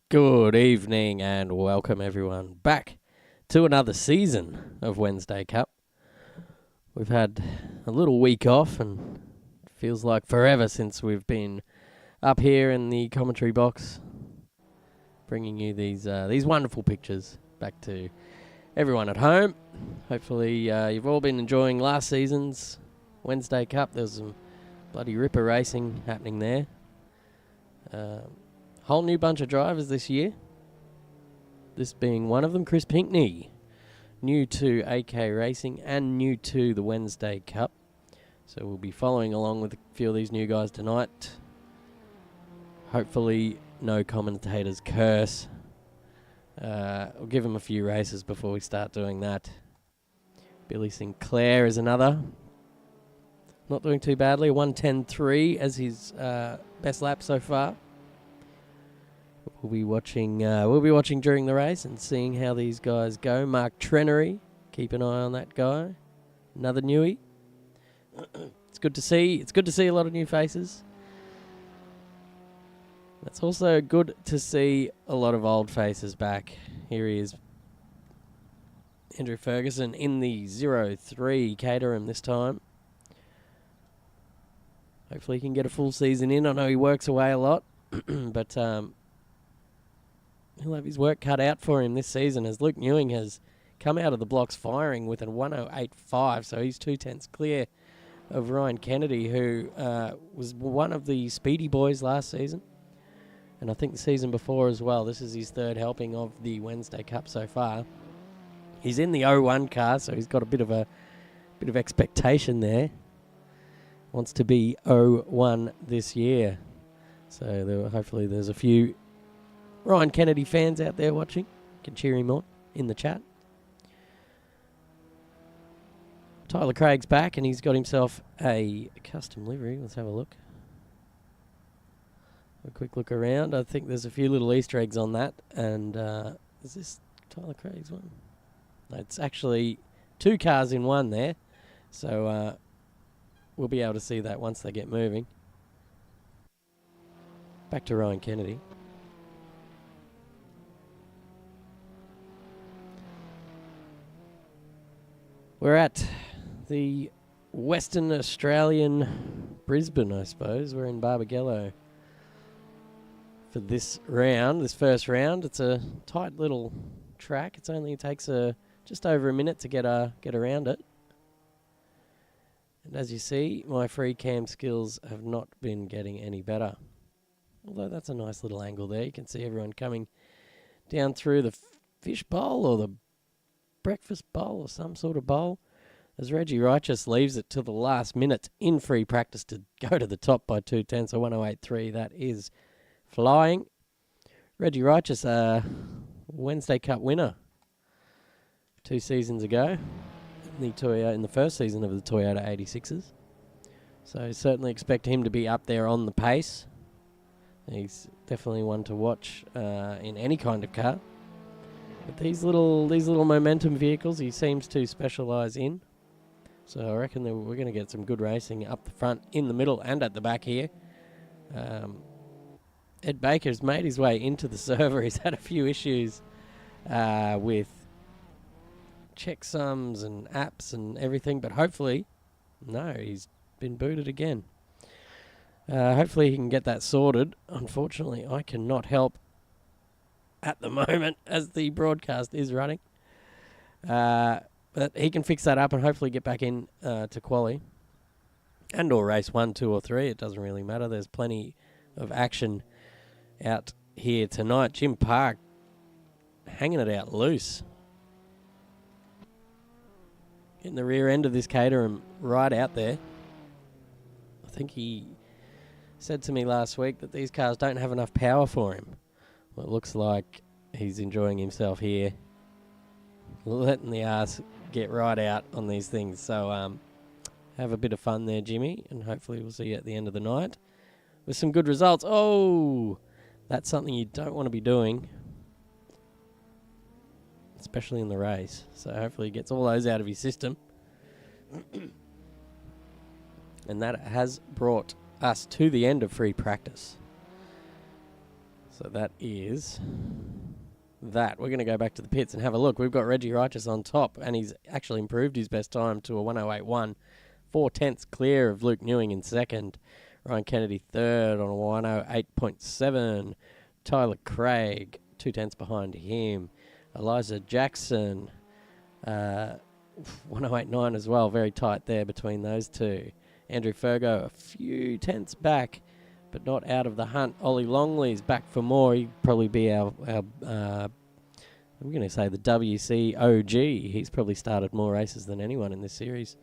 Good evening and welcome everyone back to another season of Wednesday Cup. We've had a little week off and it feels like forever since we've been up here in the commentary box bringing you these wonderful pictures back to everyone at home. Hopefully you've all been enjoying last season's Wednesday Cup. There's some bloody ripper racing happening there. Whole new bunch of drivers this year. This being one of them, Chris Pinkney. New to AK Racing and new to the Wednesday Cup. So we'll be following along with a few of these new guys tonight. Hopefully no commentators curse. We'll give them a few races before we start doing that. Billy Sinclair is another. Not doing too badly. 1:10.3 as his best lap so far. We'll be watching during the race and seeing how these guys go. Mark Trenery, keep an eye on that guy. Another newie. It's good to see. It's good to see a lot of new faces. It's also good to see a lot of old faces back. Here he is, Andrew Ferguson in the 03 Caterham this time. Hopefully he can get a full season in. I know he works away a lot, but he'll have his work cut out for him this season as Luke Newing has come out of the blocks firing with a 1:08.5, so he's 2/10 clear of Ryan Kennedy, who was one of the speedy boys last season, and I think the season before as well. This is his third helping of the Wednesday Cup so far. He's in the 01 car, so he's got a bit of expectation there. Wants to be 01 this year, so hopefully there's a few Ryan Kennedy fans out there watching. Can cheer him on in the chat. Tyler Craig's back and he's got himself a custom livery. Let's have a look. A quick look around. I think there's a few little Easter eggs on that. And is this Tyler Craig's one? No, it's actually two cars in one there. So we'll be able to see that once they get moving. Back to Ryan Kennedy. We're at the Western Australian Brisbane, I suppose. We're in Barbagallo for this round, this first round. It's a tight little track. It takes just over a minute to get around it. And as you see, my free cam skills have not been getting any better. Although that's a nice little angle there. You can see everyone coming down through the fish bowl or the breakfast bowl or some sort of bowl, as Reggie Righteous leaves it to the last minute in free practice to go to the top by 2:10, so 1:08.3. That is flying. Reggie Righteous, Wednesday Cup winner 2 seasons ago in the first season of the Toyota 86s. So certainly expect him to be up there on the pace. He's definitely one to watch in any kind of car. But these little momentum vehicles he seems to specialise in. So I reckon that we're going to get some good racing up the front, in the middle and at the back here. Ed Baker's made his way into the server. He's had a few issues with checksums and apps and everything. But hopefully, no, he's been booted again. Hopefully he can get that sorted. Unfortunately, I cannot help at the moment as the broadcast is running. But he can fix that up and hopefully get back in to quali. And or race 1, 2 or 3. It doesn't really matter. There's plenty of action out here tonight. Jim Park hanging it out loose. In the rear end of this Caterham right out there. I think he said to me last week that these cars don't have enough power for him. Well, it looks like he's enjoying himself here, letting the arse get right out on these things. So have a bit of fun there, Jimmy, and hopefully we'll see you at the end of the night with some good results. Oh, that's something you don't want to be doing, especially in the race. So hopefully he gets all those out of his system. And that has brought us to the end of free practice. So that is that. We're going to go back to the pits and have a look. We've got Reggie Righteous on top, and he's actually improved his best time to a 108.1. 4/10 clear of Luke Newing in second. Ryan Kennedy third on a 108.7. Tyler Craig 2/10 behind him. Eliza Jackson 108.9 as well. Very tight there between those two. Andrew Fergo a few tenths back, but not out of the hunt. Ollie Longley's back for more. He'd probably be our I'm going to say the WC OG. He's probably started more races than anyone in this series.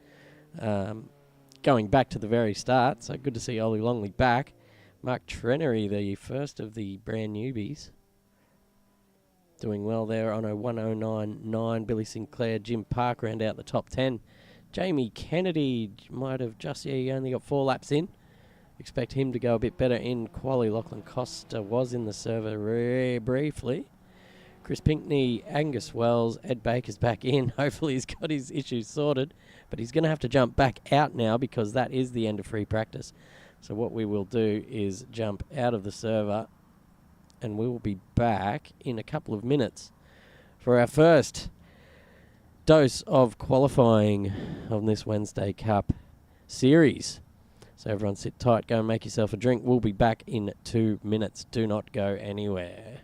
Going back to the very start, so good to see Ollie Longley back. Mark Trenery, the first of the brand newbies, doing well there on a 109.9. Billy Sinclair, Jim Park round out the top 10. Jamie Kennedy might have just, he only got 4 laps in. Expect him to go a bit better in quali. Lachlan Costa was in the server briefly. Chris Pinkney, Angus Wells, Ed Baker's back in. Hopefully he's got his issues sorted. But he's going to have to jump back out now because that is the end of free practice. So what we will do is jump out of the server and we will be back in a couple of minutes for our first dose of qualifying on this Wednesday Cup series. So everyone sit tight, go and make yourself a drink. We'll be back in 2 minutes. Do not go anywhere.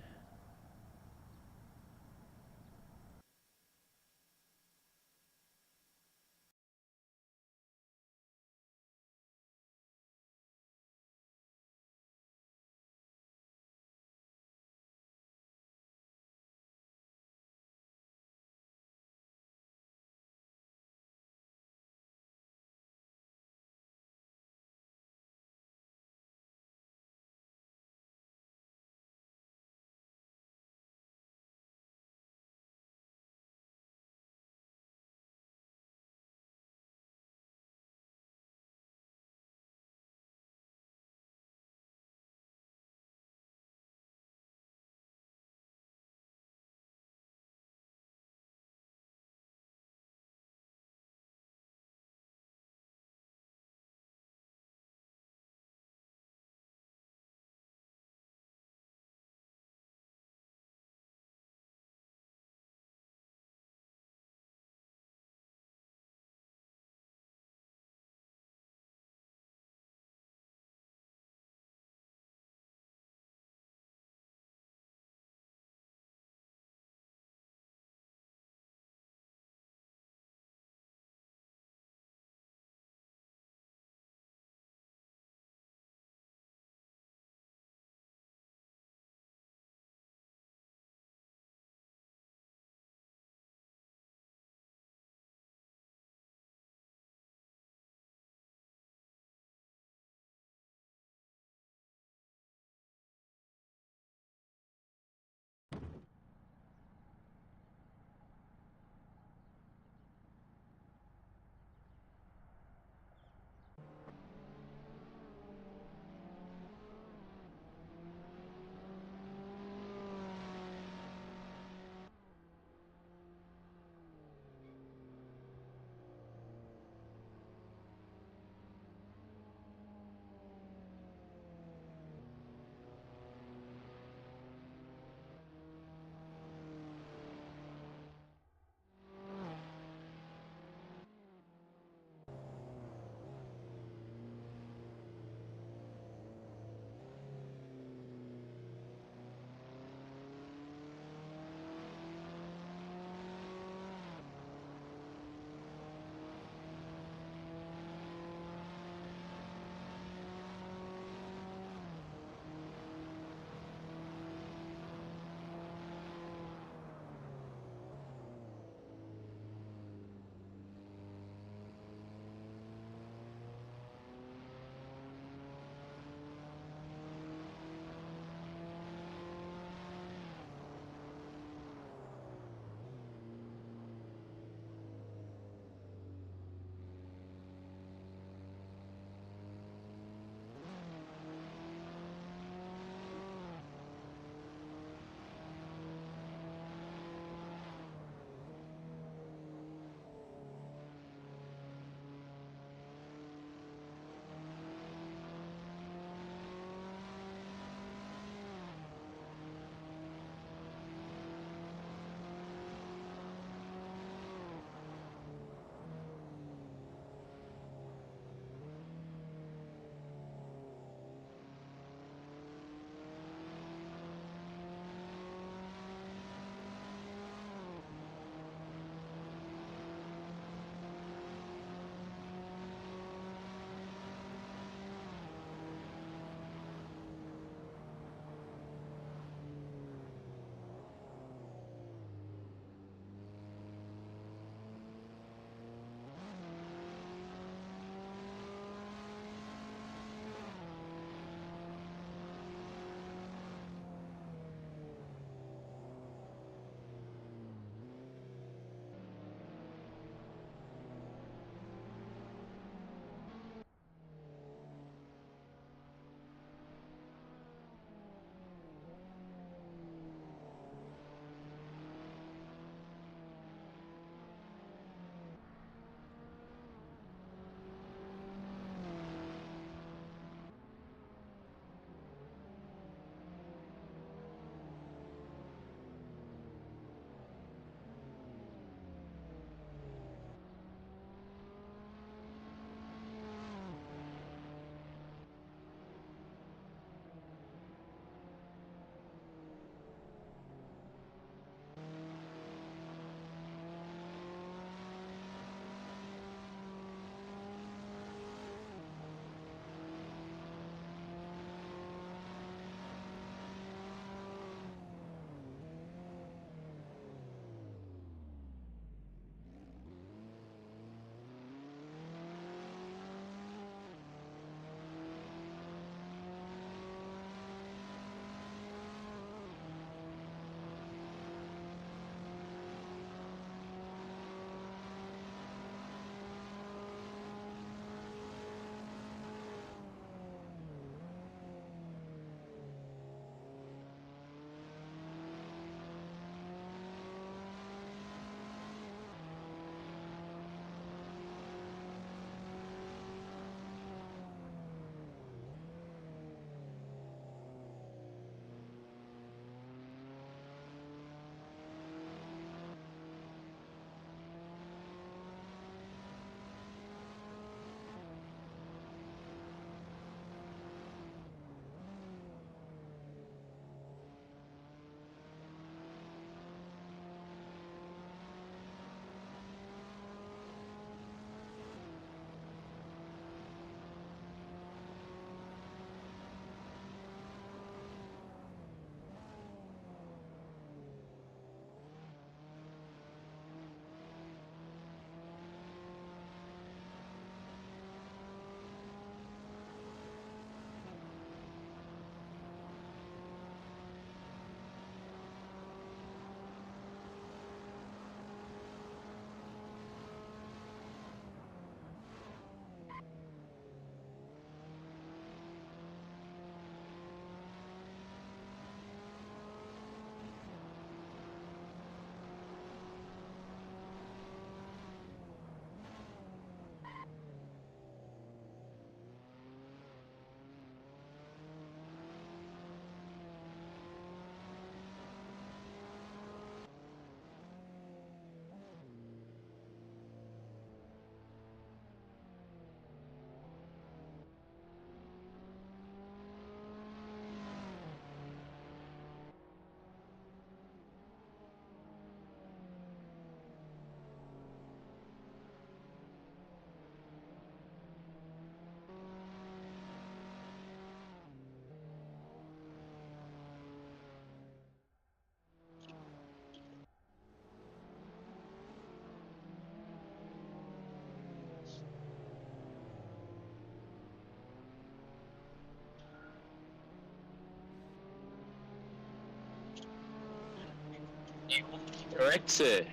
Correct, sir.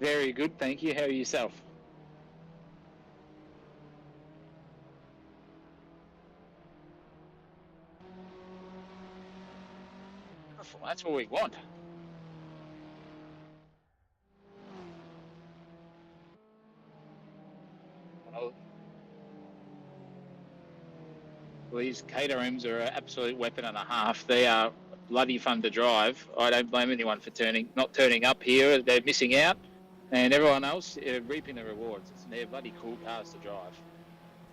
Very good, thank you. How are yourself? Beautiful. That's what we want. Well, these Caterhams are an absolute weapon and a half. They are bloody fun to drive. I don't blame anyone for not turning up here. They're missing out, and everyone else reaping the rewards. They're bloody cool cars to drive.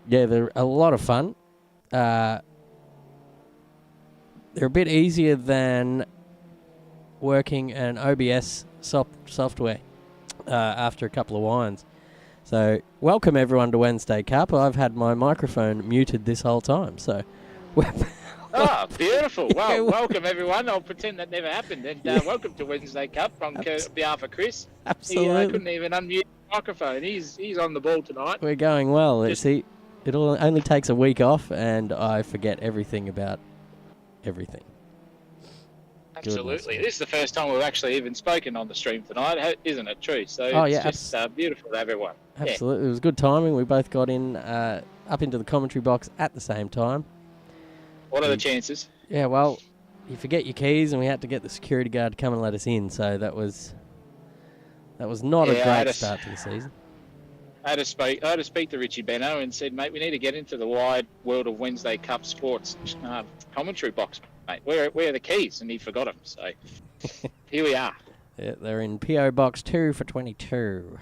Yeah, they're a lot of fun. They're a bit easier than working an OBS software after a couple of wines. So, welcome everyone to Wednesday Cup. I've had my microphone muted this whole time, so... Beautiful. Well, welcome everyone. I'll pretend that never happened. And welcome to Wednesday Cup on behalf of Chris. Absolutely. He couldn't even unmute the microphone. He's on the ball tonight. We're going well. See, it only takes a week off, and I forget everything about everything. Absolutely. This is the first time we've actually even spoken on the stream tonight, isn't it true? So it's just beautiful to everyone. Absolutely. It was good timing. We both got in up into the commentary box at the same time. What are the chances? Yeah, well, you forget your keys, and we had to get the security guard to come and let us in, so that was not a great start to the season. I had to speak to Richie Benno and said, mate, we need to get into the wide world of Wednesday Cup sports commentary box, mate. Where are the keys? And he forgot them. So here we are. Yeah, they're in PO Box 2 for 22.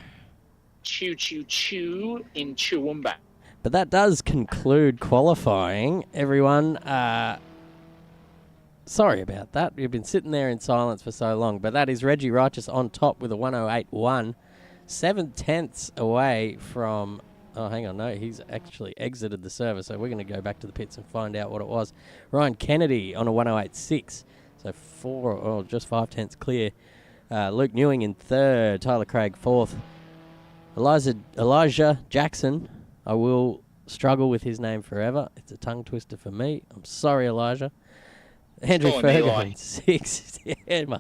Choo in Toowoomba. But that does conclude qualifying, everyone. Sorry about that. We've been sitting there in silence for so long. But that is Reggie Righteous on top with a 108.1. 7/10 away from... Oh, hang on. No, he's actually exited the service. So we're going to go back to the pits and find out what it was. Ryan Kennedy on a 108.6. So just 5/10 clear. Luke Newing in third. Tyler Craig fourth. Elijah Jackson. I will struggle with his name forever. It's a tongue twister for me. I'm sorry, Elijah. Andrew Ferguson, 6th. Yeah,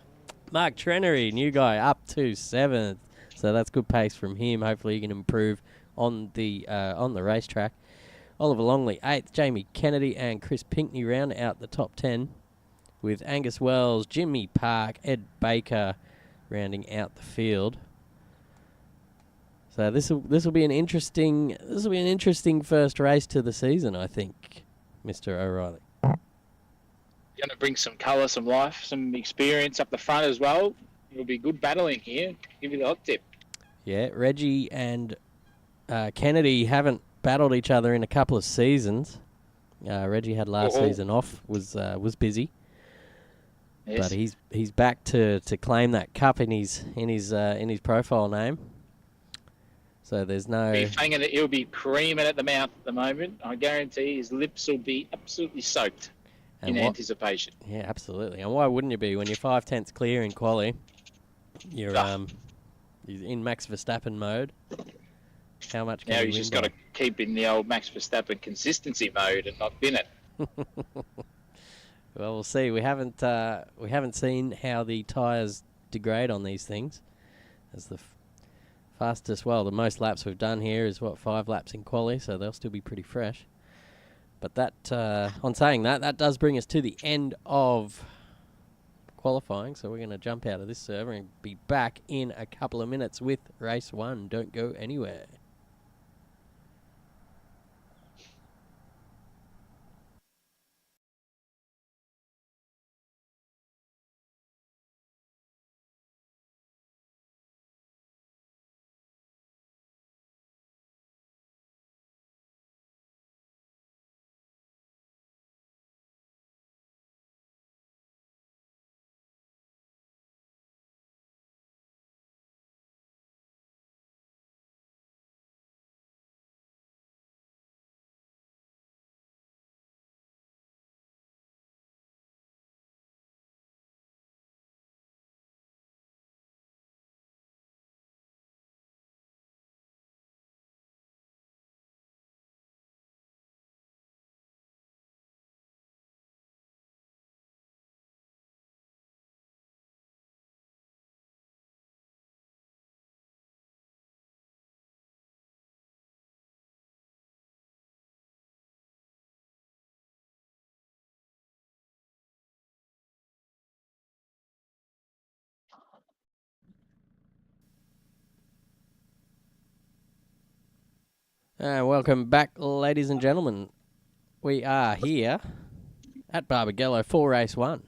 Mark Trenery, new guy, up to 7th. So that's good pace from him. Hopefully he can improve on the racetrack. Oliver Longley, 8th. Jamie Kennedy and Chris Pinkney round out the top 10. With Angus Wells, Jimmy Park, Ed Baker rounding out the field. So this will be an interesting first race to the season, I think, Mr. O'Reilly. Going to bring some colour, some life, some experience up the front as well. It'll be good battling here. Give you the hot tip. Yeah, Reggie and Kennedy haven't battled each other in a couple of seasons. Reggie had last season off, was busy. Yes. But he's back to claim that cup in his profile name. So there's no... He'll be creaming at the mouth at the moment. I guarantee his lips will be absolutely soaked in anticipation. Yeah, absolutely. And why wouldn't you be when you're 5/10 clear in quali? You're in Max Verstappen mode. How much can you win? Now he's just got to keep in the old Max Verstappen consistency mode and not bin it. Well, we'll see. We haven't seen how the tyres degrade on these things. As the fastest, the most laps we've done here is 5 laps in quali, so they'll still be pretty fresh. But that, on saying that does bring us to the end of qualifying. So we're going to jump out of this server and be back in a couple of minutes with race 1. Don't go anywhere. Welcome back, ladies and gentlemen. We are here at Barbagallo for race 1.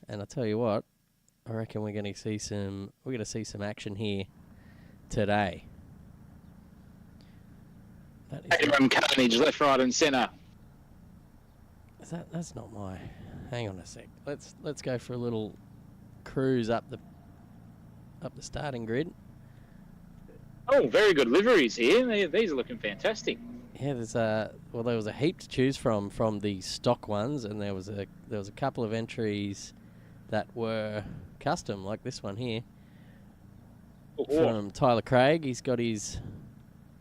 And I tell you what, I reckon we're going to see some action here today. Caterham carnage, left, right, and centre. That's not my. Hang on a sec. Let's go for a little cruise up the starting grid. Oh, very good liveries here. These are looking fantastic. Yeah, there was a heap to choose from the stock ones, and there was a couple of entries that were custom, like this one here from Tyler Craig. He's got his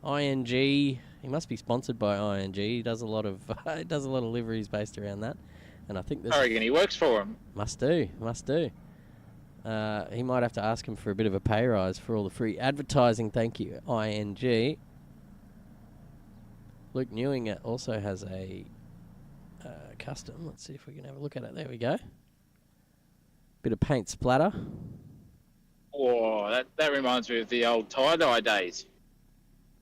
ING. He must be sponsored by ING. He does a lot of liveries based around that, and I think this. I reckon he works for him. Must do. He might have to ask him for a bit of a pay rise for all the free advertising. Thank you, ING. Luke Newing also has a custom. Let's see if we can have a look at it. There we go. Bit of paint splatter. Oh, that reminds me of the old tie-dye days.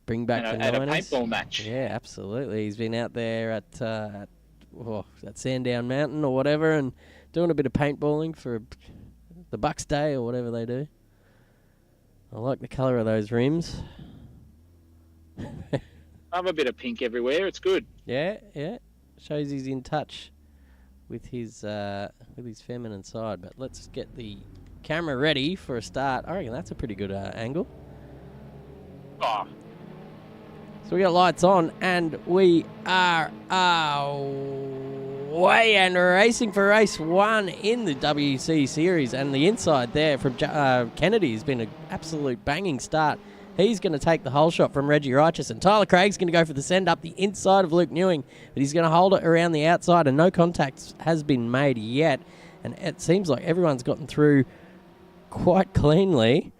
Bring back the 90s. At a paintball match. Yeah, absolutely. He's been out there at Sandown Mountain or whatever and doing a bit of paintballing for the Bucks Day or whatever they do. I like the colour of those rims. I have a bit of pink everywhere. It's good. Yeah. Shows he's in touch with his feminine side. But let's get the camera ready for a start. I reckon that's a pretty good angle. Oh. So we got lights on, and we are away and racing for race 1 in the WC series. And the inside there from Kennedy has been an absolute banging start. He's going to take the whole shot from Reggie Righteous, and Tyler Craig's going to go for the send up the inside of Luke Newing, but he's going to hold it around the outside, and no contact has been made yet. And it seems like everyone's gotten through quite cleanly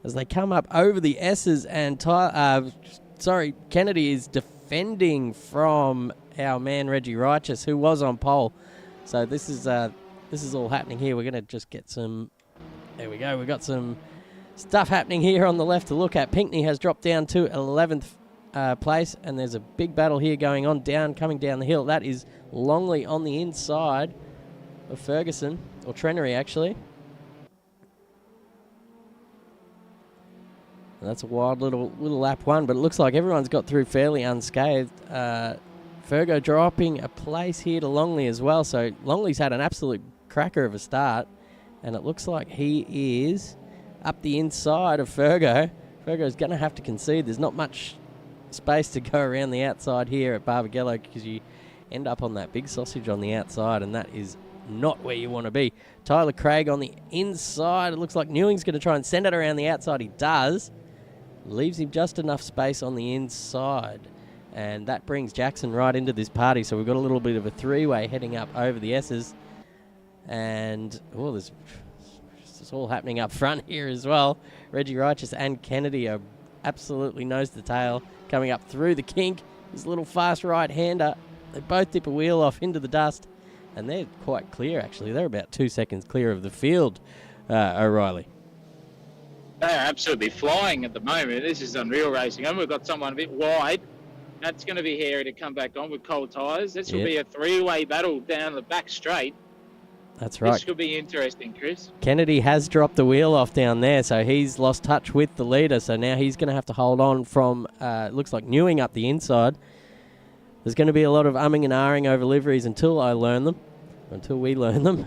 as they come up over the S's, and Kennedy is defending from our man Reggie Righteous, who was on pole. So this is all happening here. We're going to just get some. There we go. We've got some stuff happening here on the left to look at. Pinckney has dropped down to 11th place, and there's a big battle here going on coming down the hill. That is Longley on the inside of Ferguson, or Trenery actually. And that's a wild little lap 1, but it looks like everyone's got through fairly unscathed. Fergo dropping a place here to Longley as well, so Longley's had an absolute cracker of a start, and it looks like he is up the inside of Fergo. Fergo's going to have to concede. There's not much space to go around the outside here at Barbagallo because you end up on that big sausage on the outside, and that is not where you want to be. Tyler Craig on the inside. It looks like Newing's going to try and send it around the outside. He does. Leaves him just enough space on the inside. And that brings Jackson right into this party. So we've got a little bit of a three-way heading up over the S's. And, there's it's all happening up front here as well. Reggie Righteous and Kennedy are absolutely nose to tail coming up through the kink. His little fast right-hander. They both dip a wheel off into the dust. And they're quite clear, actually. They're about 2 seconds clear of the field, O'Reilly. They are absolutely flying at the moment. This is unreal racing. And we've got someone a bit wide. That's going to be hairy to come back on with cold tyres. This will be a three-way battle down the back straight. That's right. This could be interesting, Chris. Kennedy has dropped the wheel off down there, so he's lost touch with the leader. So now he's going to have to hold on from, looks like Newing up the inside. There's going to be a lot of umming and ahhing over liveries until we learn them.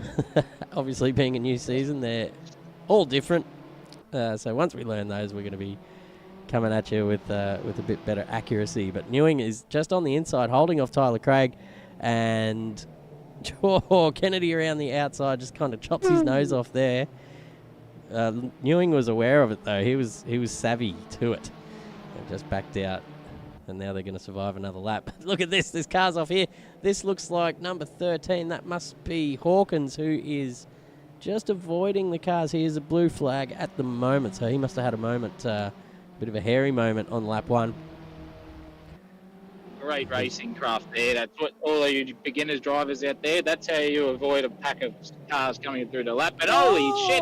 Obviously, being a new season, they're all different. So once we learn those, we're going to be coming at you with a bit better accuracy. But Newing is just on the inside, holding off Tyler Craig, and Kennedy around the outside just kind of chops his nose off there. Newing was aware of it though. He was savvy to it, and just backed out. And now they're going to survive another lap. Look at this. There's cars off here. This looks like number 13. That must be Hawkins, who is just avoiding the cars. He is a blue flag at the moment, so he must have had a moment, a bit of a hairy moment on lap 1. Great racing craft there. That's what all of you beginners drivers out there, that's how you avoid a pack of cars coming through the lap. But holy shit!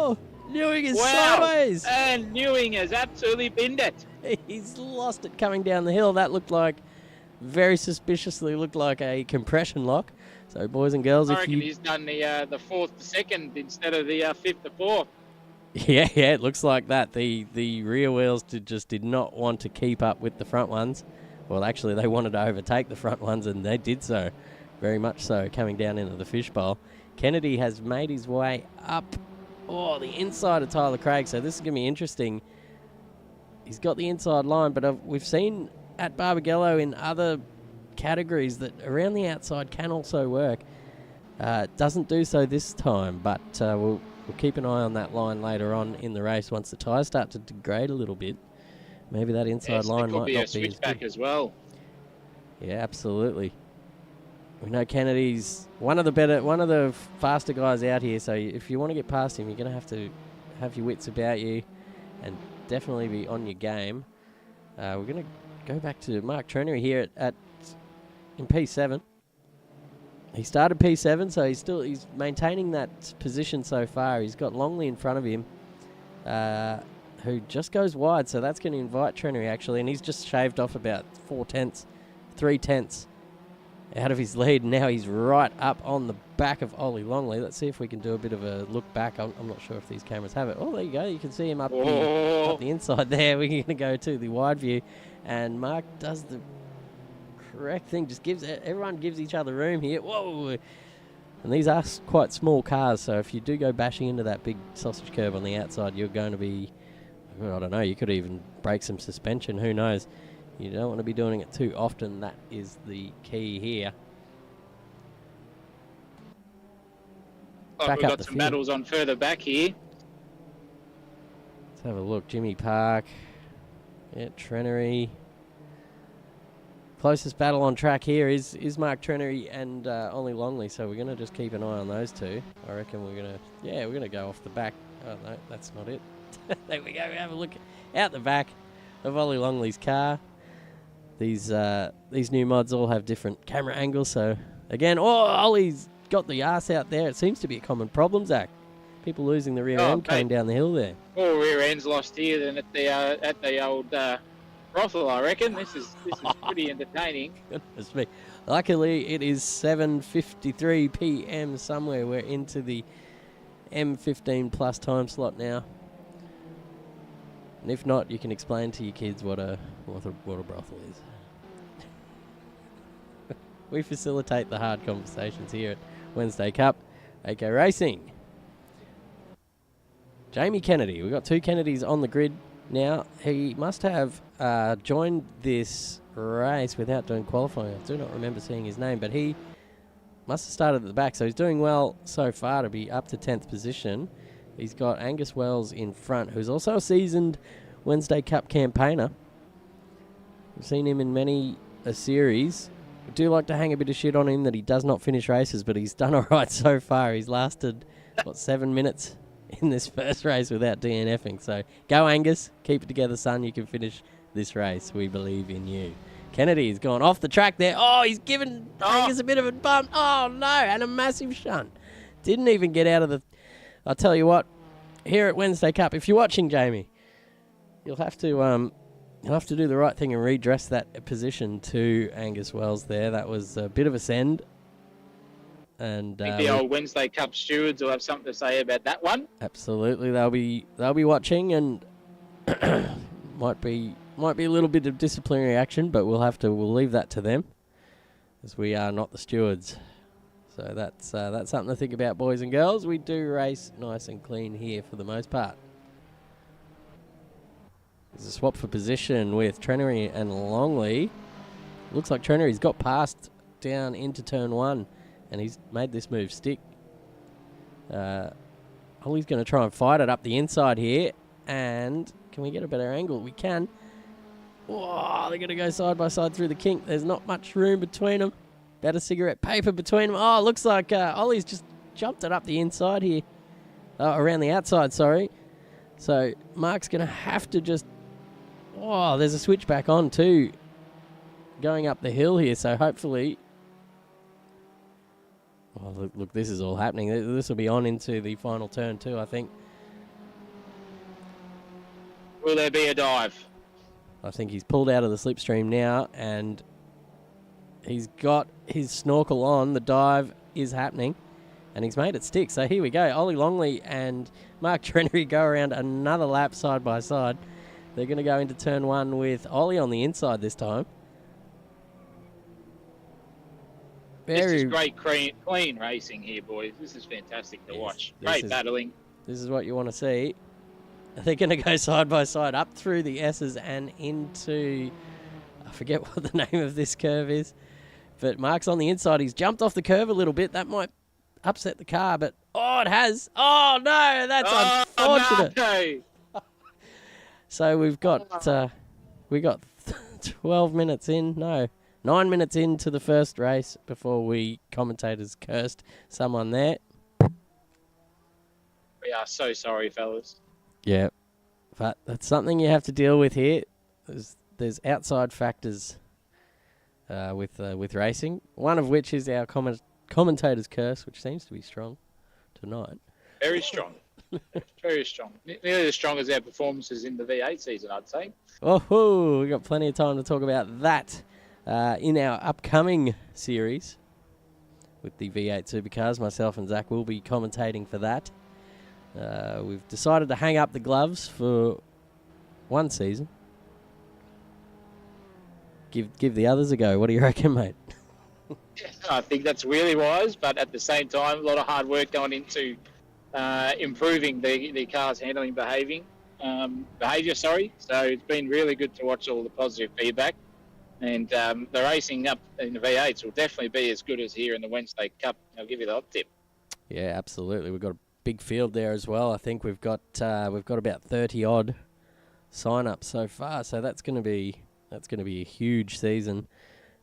Newing is sideways! And Newing has absolutely binned it. He's lost it coming down the hill. That looked like, very suspiciously looked like a compression lock. So, boys and girls, I reckon he's done the fourth to second instead of the fifth to fourth. Yeah, it looks like that. The rear wheels just did not want to keep up with the front ones. Well, actually, they wanted to overtake the front ones, and they did so. Very much so, coming down into the fishbowl. Kennedy has made his way up, the inside of Tyler Craig. So this is going to be interesting. He's got the inside line, but we've seen at Barbagallo in other categories that around the outside can also work. Doesn't do so this time, but we'll keep an eye on that line later on in the race once the tyres start to degrade a little bit. Maybe that inside line might not be as good. Could be a switchback as well. Yeah, absolutely. We know Kennedy's one of the faster guys out here, so if you want to get past him, you're going to have your wits about you and definitely be on your game. We're going to go back to Mark Trenery here in P7. He started P7, so he's maintaining that position so far. He's got Longley in front of him, who just goes wide, so that's going to invite Trenery actually, and he's just shaved off about 3/10 out of his lead. Now he's right up on the back of Ollie Longley. Let's see if we can do a bit of a look back. I'm not sure if these cameras have it. Oh, there you go. You can see him up the inside there. We're going to go to the wide view, and Mark does the correct thing. Just everyone gives each other room here. Whoa! And these are quite small cars, so if you do go bashing into that big sausage curb on the outside, you're going to be, I don't know, you could even break some suspension. Who knows? You don't want to be doing it too often. That is the key here. We've got some battles on further back here. Let's have a look. Jimmy Park. Yeah, Trenery. Closest battle on track here is Mark Trenery and Ollie Longley, so we're going to just keep an eye on those two. I reckon we're going to go off the back. Oh, no, that's not it. There we go. We have a look out the back of Ollie Longley's car. These new mods all have different camera angles, so again, Ollie's got the arse out there. It seems to be a common problem, Zach. People losing the rear end coming down the hill there. More rear ends lost here than at the old brothel, I reckon. This is pretty entertaining. Goodness me. Luckily, it is 7:53 p.m. somewhere. We're into the M15 plus time slot now. And if not, you can explain to your kids what a brothel is. We facilitate the hard conversations here at Wednesday Cup. AK Racing. Jamie Kennedy. We've got two Kennedys on the grid now. He must have joined this race without doing qualifying. I do not remember seeing his name, but he must have started at the back. So he's doing well so far to be up to 10th position. He's got Angus Wells in front, who's also a seasoned Wednesday Cup campaigner. We've seen him in many a series. We do like to hang a bit of shit on him that he does not finish races, but he's done all right so far. He's lasted, 7 minutes in this first race without DNFing. So go, Angus. Keep it together, son. You can finish this race. We believe in you. Kennedy's gone off the track there. Oh, he's given Angus a bit of a bump. Oh, no, and a massive shunt. Didn't even get out of the... I'll tell you what, here at Wednesday Cup, if you're watching, Jamie, you'll have to do the right thing and redress that position to Angus Wells there. That was a bit of a send. And I think the old Wednesday Cup stewards will have something to say about that one. Absolutely, they'll be watching, and might be a little bit of disciplinary action, but we'll leave that to them, as we are not the stewards. So that's something to think about, boys and girls. We do race nice and clean here for the most part. There's a swap for position with Trenery and Longley. Looks like Trenery's got past down into turn one, and he's made this move stick. Ollie's going to try and fight it up the inside here, and can we get a better angle? We can. Oh, they're going to go side by side through the kink. There's not much room between them. Better cigarette paper between them. Oh, looks like Ollie's just jumped it up the inside here. Around the outside, sorry. So Mark's going to have to just... Oh, there's a switch back on too. Going up the hill here, so hopefully... Oh, look, this is all happening. This will be on into the final turn too, I think. Will there be a dive? I think he's pulled out of the slipstream now, and he's got his snorkel on. The dive is happening, and he's made it stick. So here we go. Ollie Longley and Mark Trenery go around another lap side by side. They're going to go into turn one with Ollie on the inside this time. This is great, clean racing here, boys. This is fantastic to watch. Great battling. This is what you want to see. They're going to go side by side up through the S's and into... I forget what the name of this curve is. But Mark's on the inside. He's jumped off the curve a little bit. That might upset the car, but... Oh, it has. Oh, no. That's unfortunate. No. So we've got 12 minutes in. No. 9 minutes into the first race before we commentators cursed someone there. We are so sorry, fellas. Yeah, but that's something you have to deal with here. There's outside factors with racing, one of which is our commentator's curse, which seems to be strong tonight. Very strong. Very strong. Nearly as strong as our performances in the V8 season, I'd say. Oh, we've got plenty of time to talk about that in our upcoming series with the V8 Supercars. Myself and Zach will be commentating for that. We've decided to hang up the gloves for one season. Give the others a go. What do you reckon, mate? I think that's really wise, but at the same time, a lot of hard work going into improving the car's handling behaviour. So it's been really good to watch all the positive feedback. And the racing up in the V8s will definitely be as good as here in the Wednesday Cup. I'll give you the hot tip. Yeah, absolutely. We've got a big field there as well. I think we've got about 30 odd sign-ups so far. So that's going to be a huge season.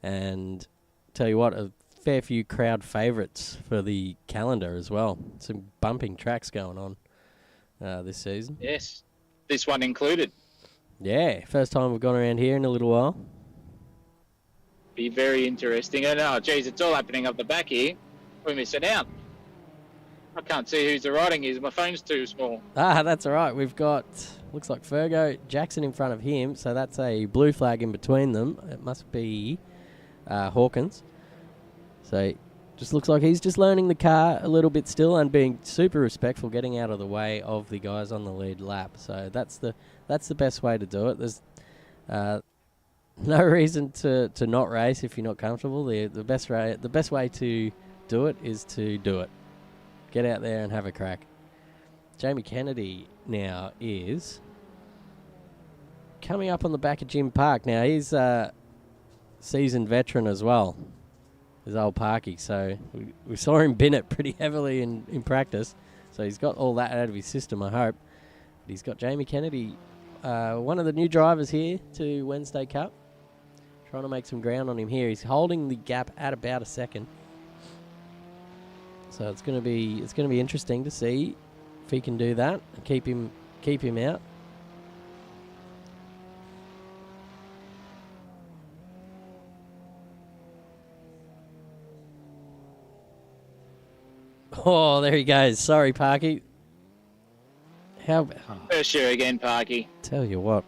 And tell you what, a fair few crowd favourites for the calendar as well. Some bumping tracks going on this season. Yes, this one included. Yeah, first time we've gone around here in a little while. Be very interesting. And it's all happening up the back here. We're missing out. I can't see who's the riding is. My phone's too small. That's all right. We've got, looks like Fergo Jackson in front of him, so that's a blue flag in between them. It must be Hawkins. So just looks like he's just learning the car a little bit still and being super respectful, getting out of the way of the guys on the lead lap. So that's the best way to do it. There's no reason to not race if you're not comfortable. The best way to do it is to do it. Get out there and have a crack. Jamie Kennedy now is coming up on the back of Jim Park. Now, he's a seasoned veteran as well, his old Parky. So we saw him bin it pretty heavily in practice. So he's got all that out of his system, I hope. But he's got Jamie Kennedy, one of the new drivers here to Wednesday Cup. Trying to make some ground on him here. He's holding the gap at about a second. So it's going to be interesting to see if he can do that and keep him out. Oh, there he goes. Sorry, Parky. First year again, Parky. Tell you what,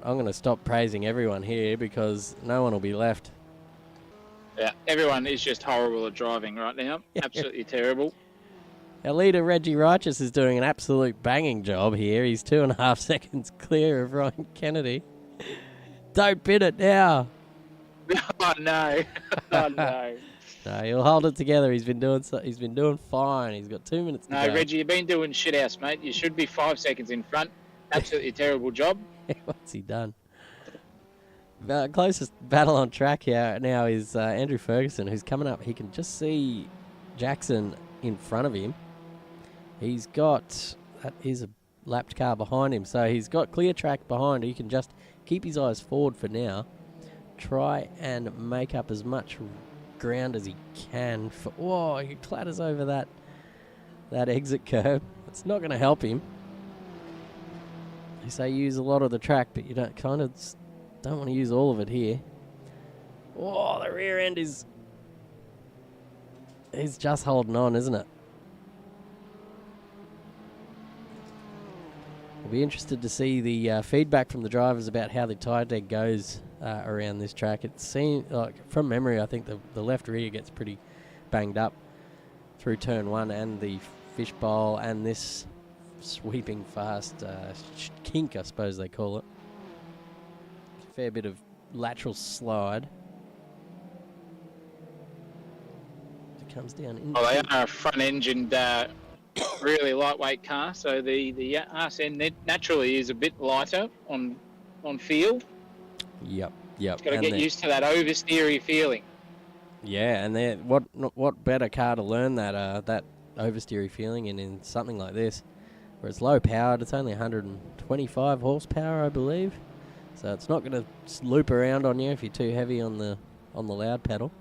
I'm going to stop praising everyone here because no one will be left. Yeah, everyone is just horrible at driving right now. Absolutely terrible. Our leader, Reggie Righteous, is doing an absolute banging job here. He's 2.5 seconds clear of Ryan Kennedy. Don't bid it now. Oh, no. Oh, no. No, he'll hold it together. He's been doing fine. He's got 2 minutes to go. No, Reggie, you've been doing shithouse, mate. You should be 5 seconds in front. Absolutely terrible job. What's he done? The closest battle on track here now is Andrew Ferguson, who's coming up. He can just see Jackson in front of him. That is a lapped car behind him, so he's got clear track behind. He can just keep his eyes forward for now. Try and make up as much ground as he can. Whoa, he clatters over that exit curve. It's not going to help him. They say use a lot of the track, but you don't want to use all of it here. Oh, the rear end is just holding on, isn't it? I'll be interested to see the feedback from the drivers about how the tyre deck goes around this track. It seems like, from memory, I think the left rear gets pretty banged up through turn 1 and the fishbowl and this sweeping fast kink, I suppose they call it. Fair bit of lateral slide. It comes down into... Well, they are a front-engined, really lightweight car, so the RSN naturally is a bit lighter on feel. Yep. It's got to get used to that oversteery feeling. Yeah, and what better car to learn that oversteery feeling in something like this, where it's low powered. It's only 125 horsepower, I believe, so it's not going to loop around on you if you're too heavy on the loud pedal.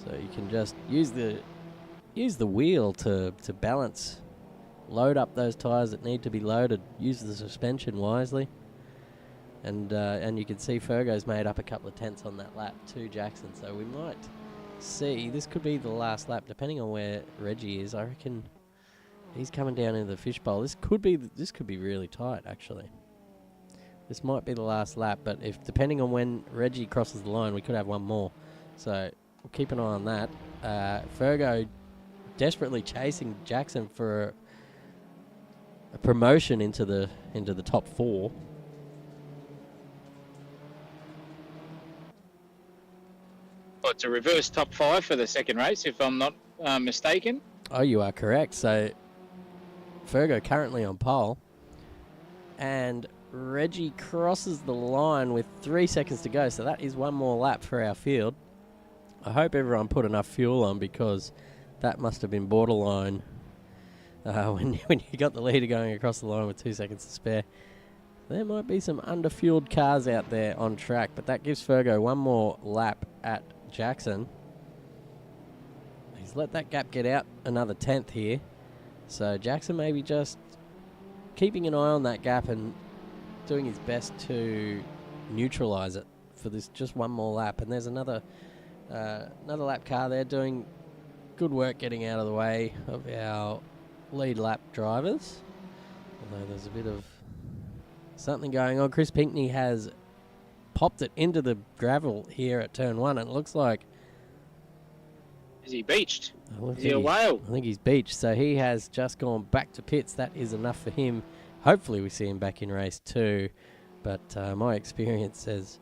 So you can just use the wheel to balance, load up those tyres that need to be loaded, use the suspension wisely. And you can see Fergo's made up a couple of tenths on that lap to Jackson, so we might see, this could be the last lap, depending on where Reggie is. I reckon he's coming down into the fishbowl. This could be really tight, actually. This might be the last lap, but depending on when Reggie crosses the line, we could have one more. So we'll keep an eye on that. Fergo desperately chasing Jackson for a promotion into the top 4. Well, it's a reverse top 5 for the second race, if I'm not mistaken. Oh, you are correct. So Fergo currently on pole, and Reggie crosses the line with 3 seconds to go. So that is one more lap for our field. I hope everyone put enough fuel on, because that must have been borderline when you got the leader going across the line with 2 seconds to spare. There might be some under-fueled cars out there on track, but that gives Fergo one more lap at Jackson. He's let that gap get out another tenth here. So Jackson maybe just keeping an eye on that gap and doing his best to neutralise it for this just one more lap. And there's another lap car there doing good work getting out of the way of our lead lap drivers. Although there's a bit of something going on. Chris Pinkney has popped it into the gravel here at turn 1, and it looks like... Is he beached? Is he a whale? I think he's beached, so he has just gone back to pits. That is enough for him. Hopefully we see him back in race 2, but my experience says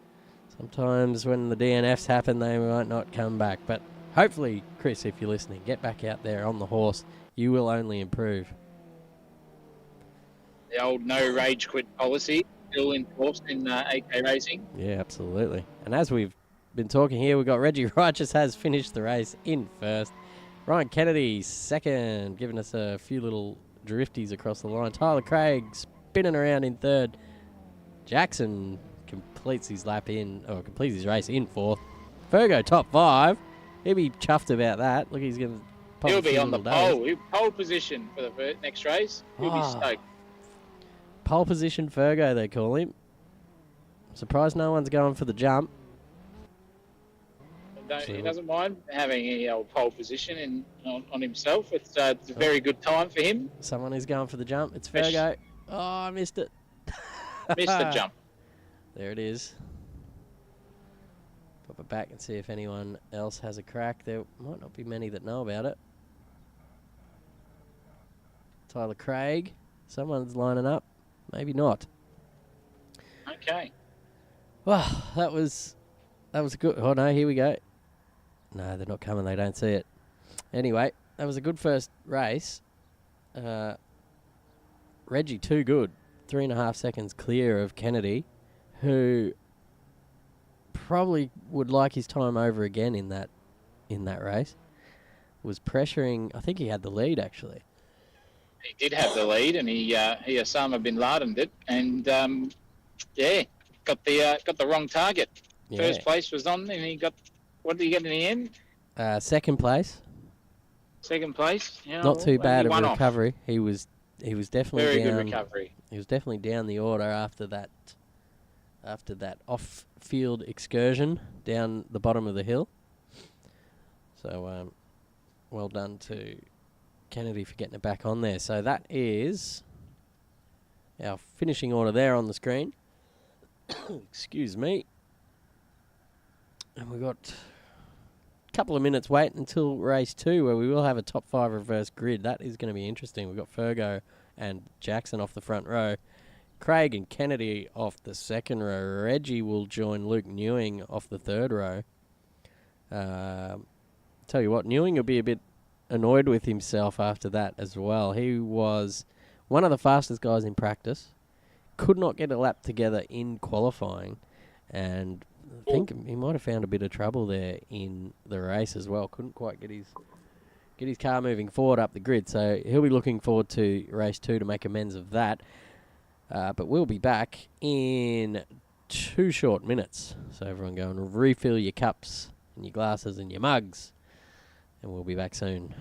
sometimes when the DNFs happen, they might not come back. But hopefully, Chris, if you're listening, get back out there on the horse. You will only improve. The old no rage quit policy still enforced in AK racing. Yeah, absolutely. And as we've been talking here, we've got Reggie Righteous has finished the race in first. Ryan Kennedy second, giving us a few little drifties across the line. Tyler Craig spinning around in third. Jackson completes his race in fourth. Fergo top 5. He'll be chuffed about that. Look, he's going to... He'll be on the pole. Pole position for the next race. He'll be stoked. Pole position Fergo, they call him. Surprised no one's going for the jump. He doesn't mind having a pole position on himself. It's a very good time for him. Someone is going for the jump. It's Fergo. Oh, I missed it. Missed the jump. There it is. Pop it back and see if anyone else has a crack. There might not be many that know about it. Tyler Craig. Someone's lining up. Maybe not. Okay. Well, that was a good... Oh, no, here we go. No, they're not coming. They don't see it. Anyway, that was a good first race. Reggie, too good. 3.5 seconds clear of Kennedy, who probably would like his time over again in that race. Was pressuring... I think he had the lead, actually. He did have the lead, and he Osama bin Laden'd it, and got the wrong target. Yeah. First place was on, and he got... What did he get in the end? Second place. Second place. Not too bad of a recovery. Off. He was definitely very down. Good recovery. He was definitely down the order after that off-field excursion down the bottom of the hill. So well done to Kennedy for getting it back on there. So that is our finishing order there on the screen. Excuse me. And we've got a couple of minutes wait until race 2, where we will have a top 5 reverse grid. That is going to be interesting. We've got Fergo and Jackson off the front row. Craig and Kennedy off the second row. Reggie will join Luke Newing off the third row. Tell you what, Newing will be a bit annoyed with himself after that as well. He was one of the fastest guys in practice. Could not get a lap together in qualifying, and I think he might have found a bit of trouble there in the race as well. Couldn't quite get his car moving forward up the grid, so he'll be looking forward to race 2 to make amends of that. But we'll be back in 2 short minutes. So everyone go and refill your cups and your glasses and your mugs, and we'll be back soon.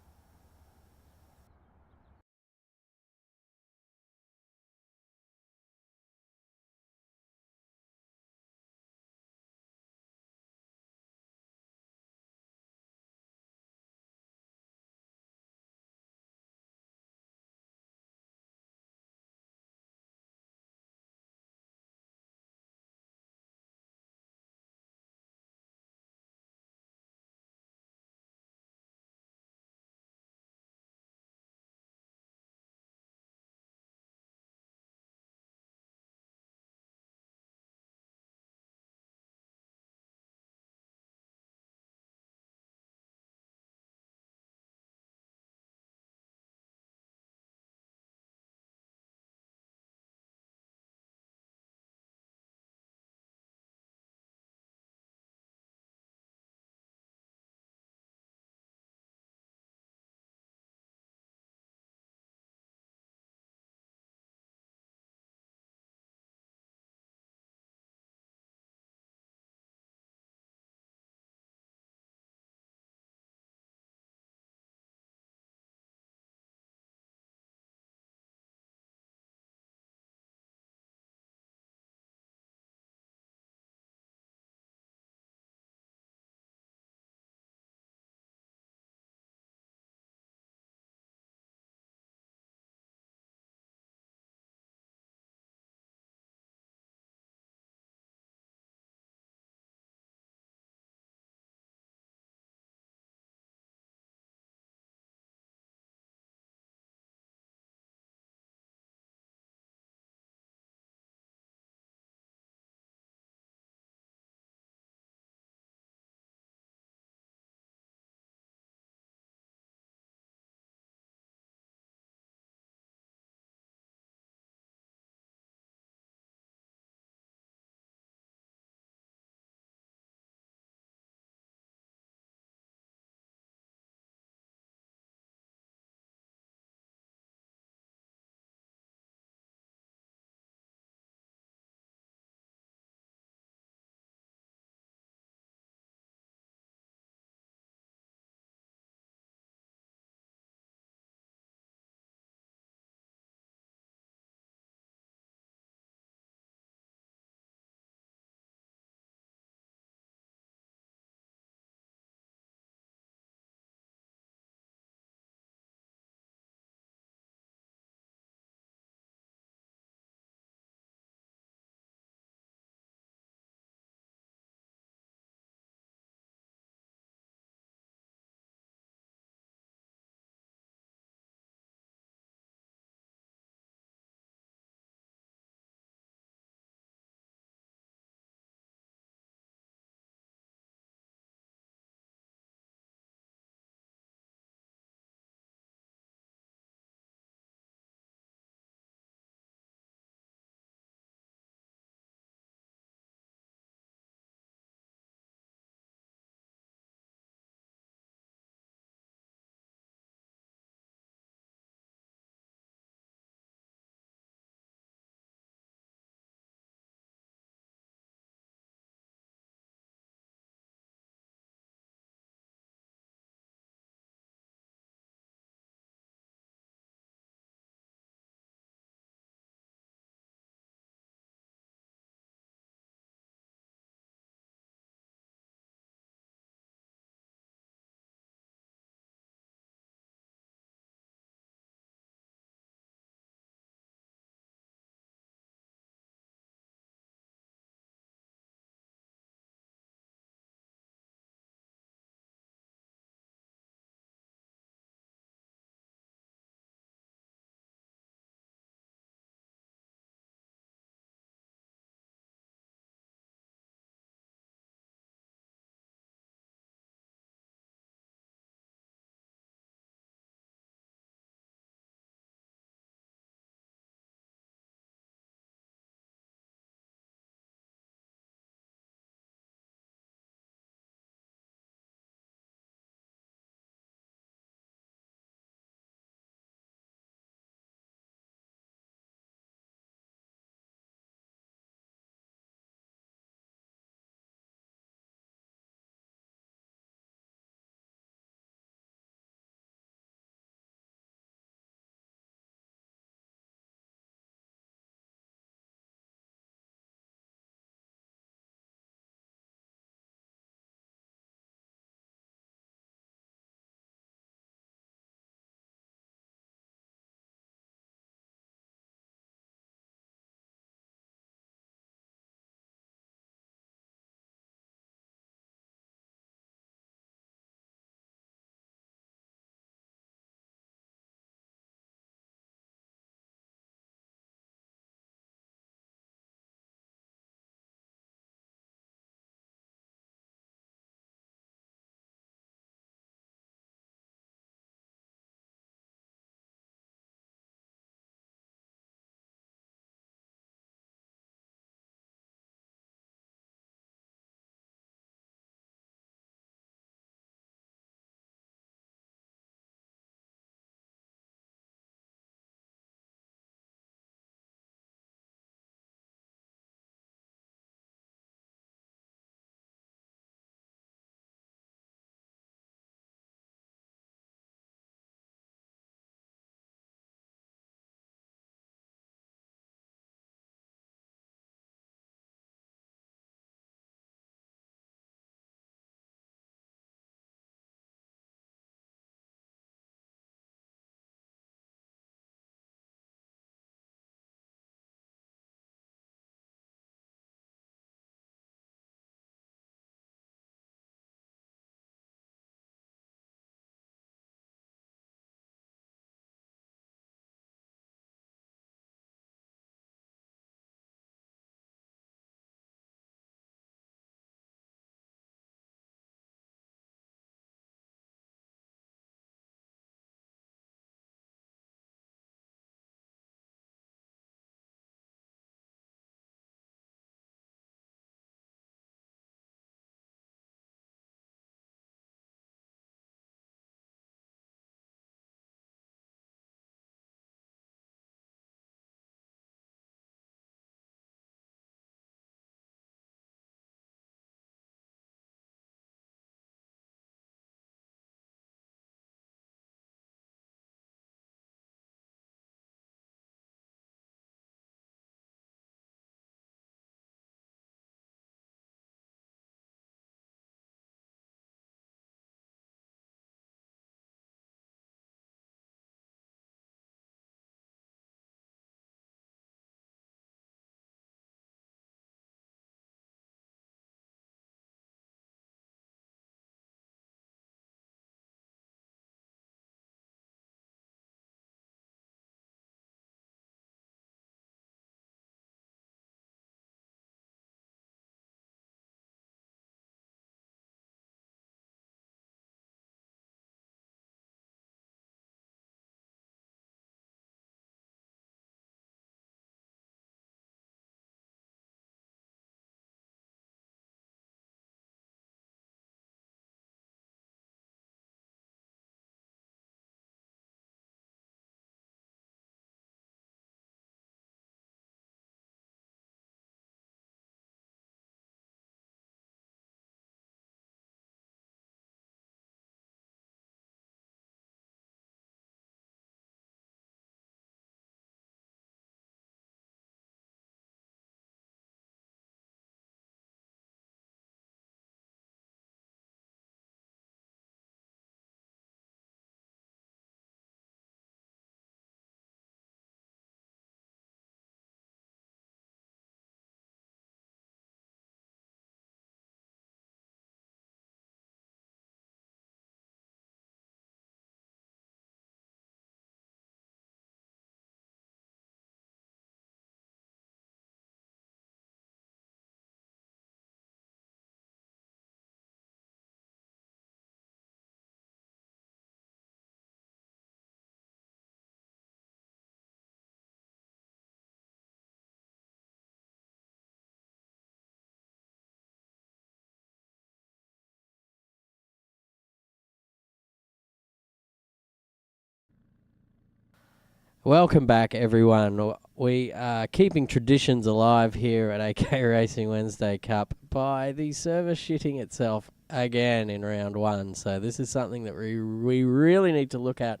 Welcome back, everyone. We are keeping traditions alive here at AK Racing Wednesday Cup by the service shitting itself again in round one. So this is something that we really need to look at.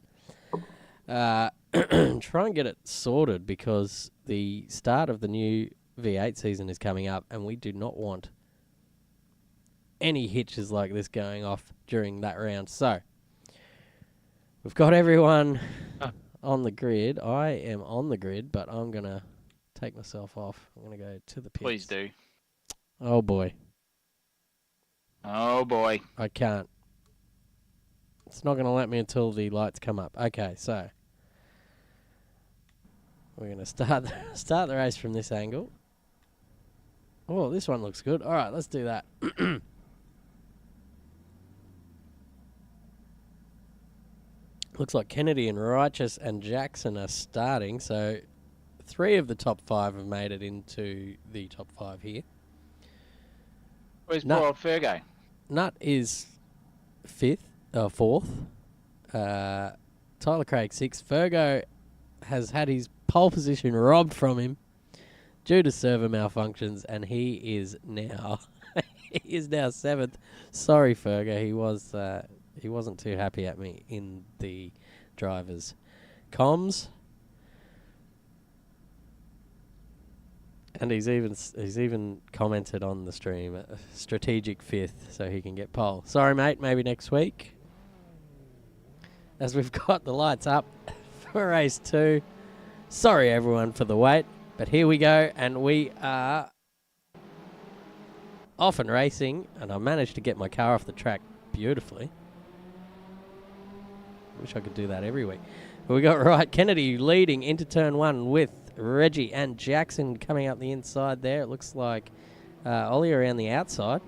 Try and get it sorted because the start of the new V8 season is coming up and we do not want any hitches like this going off during that round. So we've got everyone on the grid. I am on the grid, but I'm going to take myself off. I'm going to go to the pits. Please do. Oh, boy. Oh, boy. I can't. It's not going to let me until the lights come up. Okay, so we're going to start the race from this angle. Oh, this one looks good. All right, let's do that. Looks like Kennedy and Righteous and Jackson are starting, so 3 of the top 5 have made it into the top 5 here. Where's poor old Fergo? Nut is 4th. Tyler Craig 6th. Fergo has had his pole position robbed from him due to server malfunctions, and he is now 7th. Sorry, Fergo. He wasn't too happy at me in the driver's comms. And he's even commented on the stream, strategic 5th, so he can get pole. Sorry, mate, maybe next week. As we've got the lights up for race 2. Sorry, everyone, for the wait, but here we go, and we are off and racing, and I managed to get my car off the track beautifully. Wish I could do that every week. But we got right Kennedy leading into turn 1 with Reggie and Jackson coming up the inside there. It looks like Ollie around the outside.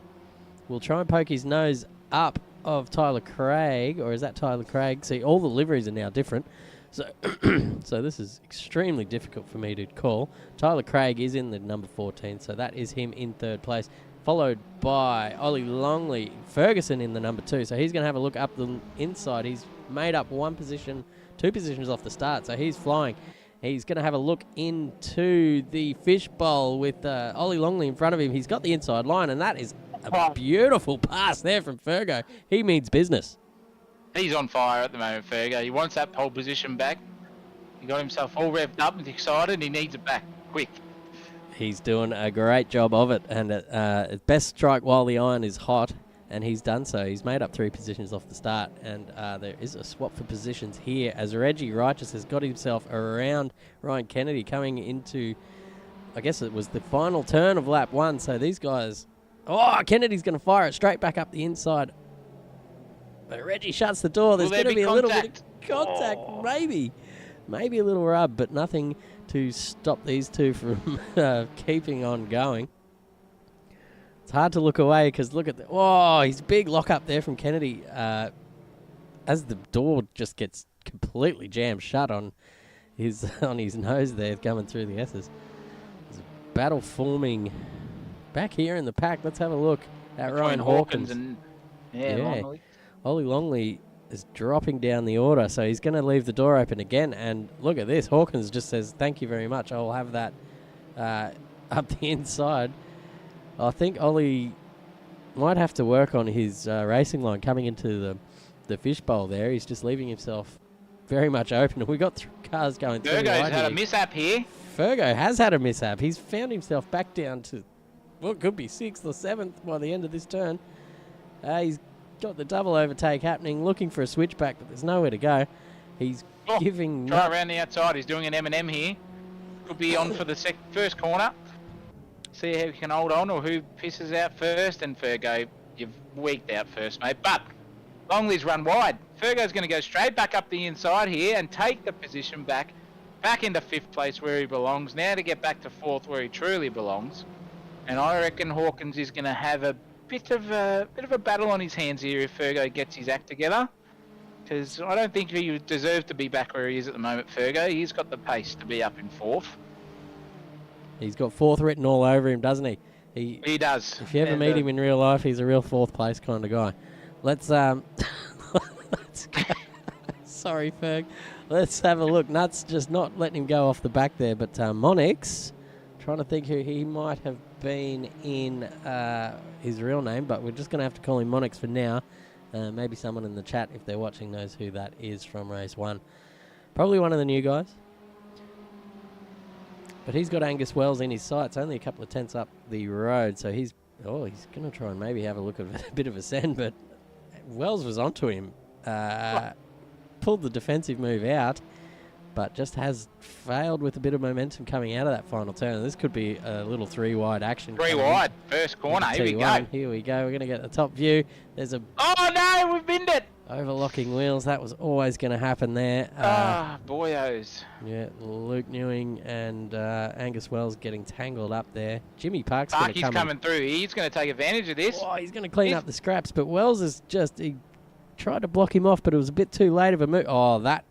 We'll try and poke his nose up of Tyler Craig, or is that Tyler Craig? See, all the liveries are now different. So so this is extremely difficult for me to call. Tyler Craig is in the number 14, so that is him in 3rd place, followed by Ollie Longley, Ferguson in the number 2. So he's going to have a look up the inside. He's made up 2 positions off the start, so he's flying. He's going to have a look into the fishbowl with Ollie Longley in front of him. He's got the inside line, and that is a beautiful pass there from Fergo. He means business. He's on fire at the moment, Fergo. He wants that pole position back. He got himself all revved up and excited. He needs it back quick. He's doing a great job of it, and at best strike while the iron is hot, and he's done so. He's made up 3 positions off the start, and there is a swap for positions here as Reggie Righteous has got himself around Ryan Kennedy coming into, I guess it was the final turn of lap 1. So these guys, Kennedy's going to fire it straight back up the inside. But Reggie shuts the door. There's going to be a little bit of contact, maybe a little rub, but nothing to stop these two from keeping on going. It's hard to look away because look at his big lock up there from Kennedy as the door just gets completely jammed shut on his nose there coming through the S's. There's a battle forming back here in the pack. Let's have a look at Between Ryan Hawkins. And Longley. Ollie Longley is dropping down the order, so he's going to leave the door open again. And look at this. Hawkins just says, thank you very much. I'll have that up the inside. I think Ollie might have to work on his racing line coming into the fishbowl there. He's just leaving himself very much open. We've got cars going through. Fergo's had a mishap here. Fergo has had a mishap. He's found himself back down to what could be 6th or 7th by the end of this turn. He's got the double overtake happening, looking for a switchback, but there's nowhere to go. He's giving... Try around the outside. He's doing an M&M here. Could be on for the first corner. See how he can hold on or who pisses out first. And Fergo, you've weaked out first, mate. But Longley's run wide. Fergo's going to go straight back up the inside here and take the position back into 5th place where he belongs. Now to get back to 4th where he truly belongs. And I reckon Hawkins is going to have a bit of a battle on his hands here if Fergo gets his act together. Because I don't think he deserves to be back where he is at the moment, Fergo. He's got the pace to be up in 4th. He's got 4th written all over him, doesn't he? He does. If you ever meet him in real life, he's a real 4th place kind of guy. Let's let's go. Sorry, Ferg. Let's have a look. Nuts just not letting him go off the back there, but Monix, trying to think who he might have been in his real name, but we're just going to have to call him Monix for now. Maybe someone in the chat, if they're watching, knows who that is from race 1. Probably one of the new guys. But he's got Angus Wells in his sights, only a couple of tenths up the road, so he's going to try and maybe have a look at a bit of ascend, but Wells was onto him. Pulled the defensive move out, but just has failed with a bit of momentum coming out of that final turn. This could be a little 3-wide action. 3 wide, first corner. Here we go. Here we go. We're going to get the top view. There's a... Oh, no, we've binned it. Overlocking wheels. That was always going to happen there. Boyos. Yeah, Luke Newing and Angus Wells getting tangled up there. Jimmy Park's going to come coming through. He's going to take advantage of this. Oh, he's going to clean up the scraps, but Wells is just... He tried to block him off, but it was a bit too late of a move. Oh, that...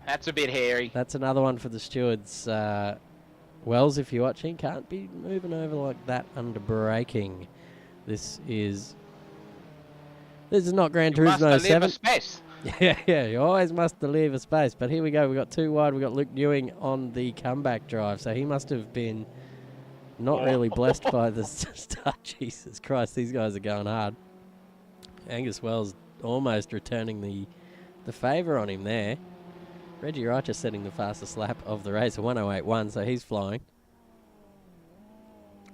That's a bit hairy. That's another one for the stewards. Wells, if you're watching, can't be moving over like that under braking. This is not Gran Turismo 7. Space. Yeah, you always must leave a space. But here we go. We got 2 wide. We got Luke Newing on the comeback drive, so he must have been not really blessed by the start. Jesus Christ, these guys are going hard. Angus Wells almost returning the favour on him there. Reggie Wright just setting the fastest lap of the race, a 1:08.1, so he's flying.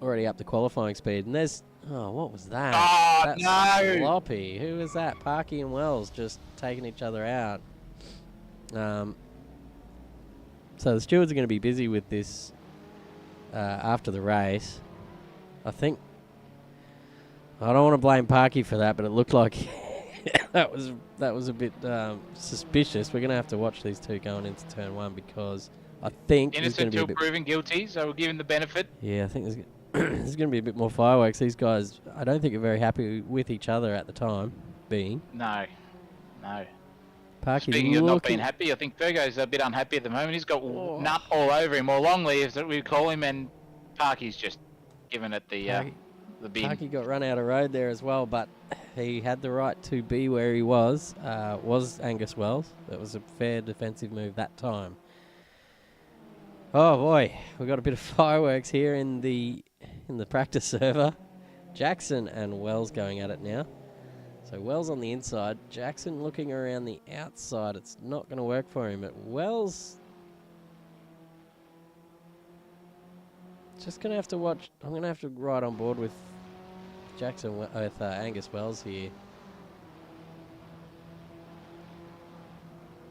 Already up to qualifying speed, and there's... Oh, what was that? Oh, That's no! sloppy. Who was that? Parky and Wells just taking each other out. So the stewards are going to be busy with this after the race. I think... I don't want to blame Parky for that, but it looked like... that was a bit suspicious. We're going to have to watch these two going into turn 1 because I think innocent until proven guilty, so we'll give him the benefit. Yeah, I think there's going to be a bit more fireworks. These guys, I don't think are very happy with each other at the time being. No. Parky's Speaking of not being happy, I think Fergo's a bit unhappy at the moment. He's got nut all over him, or long leaves that we call him, and Parky's just given it the bin. Parky got run out of road there as well, but he had the right to be where he was Angus Wells. That was a fair defensive move that time. Oh boy, we've got a bit of fireworks here in the practice server. Jackson and Wells going at it now. So Wells on the inside, Jackson looking around the outside. It's not going to work for him, but Wells just going to have to watch. I'm going to have to ride on board with Jackson, with Angus Wells here.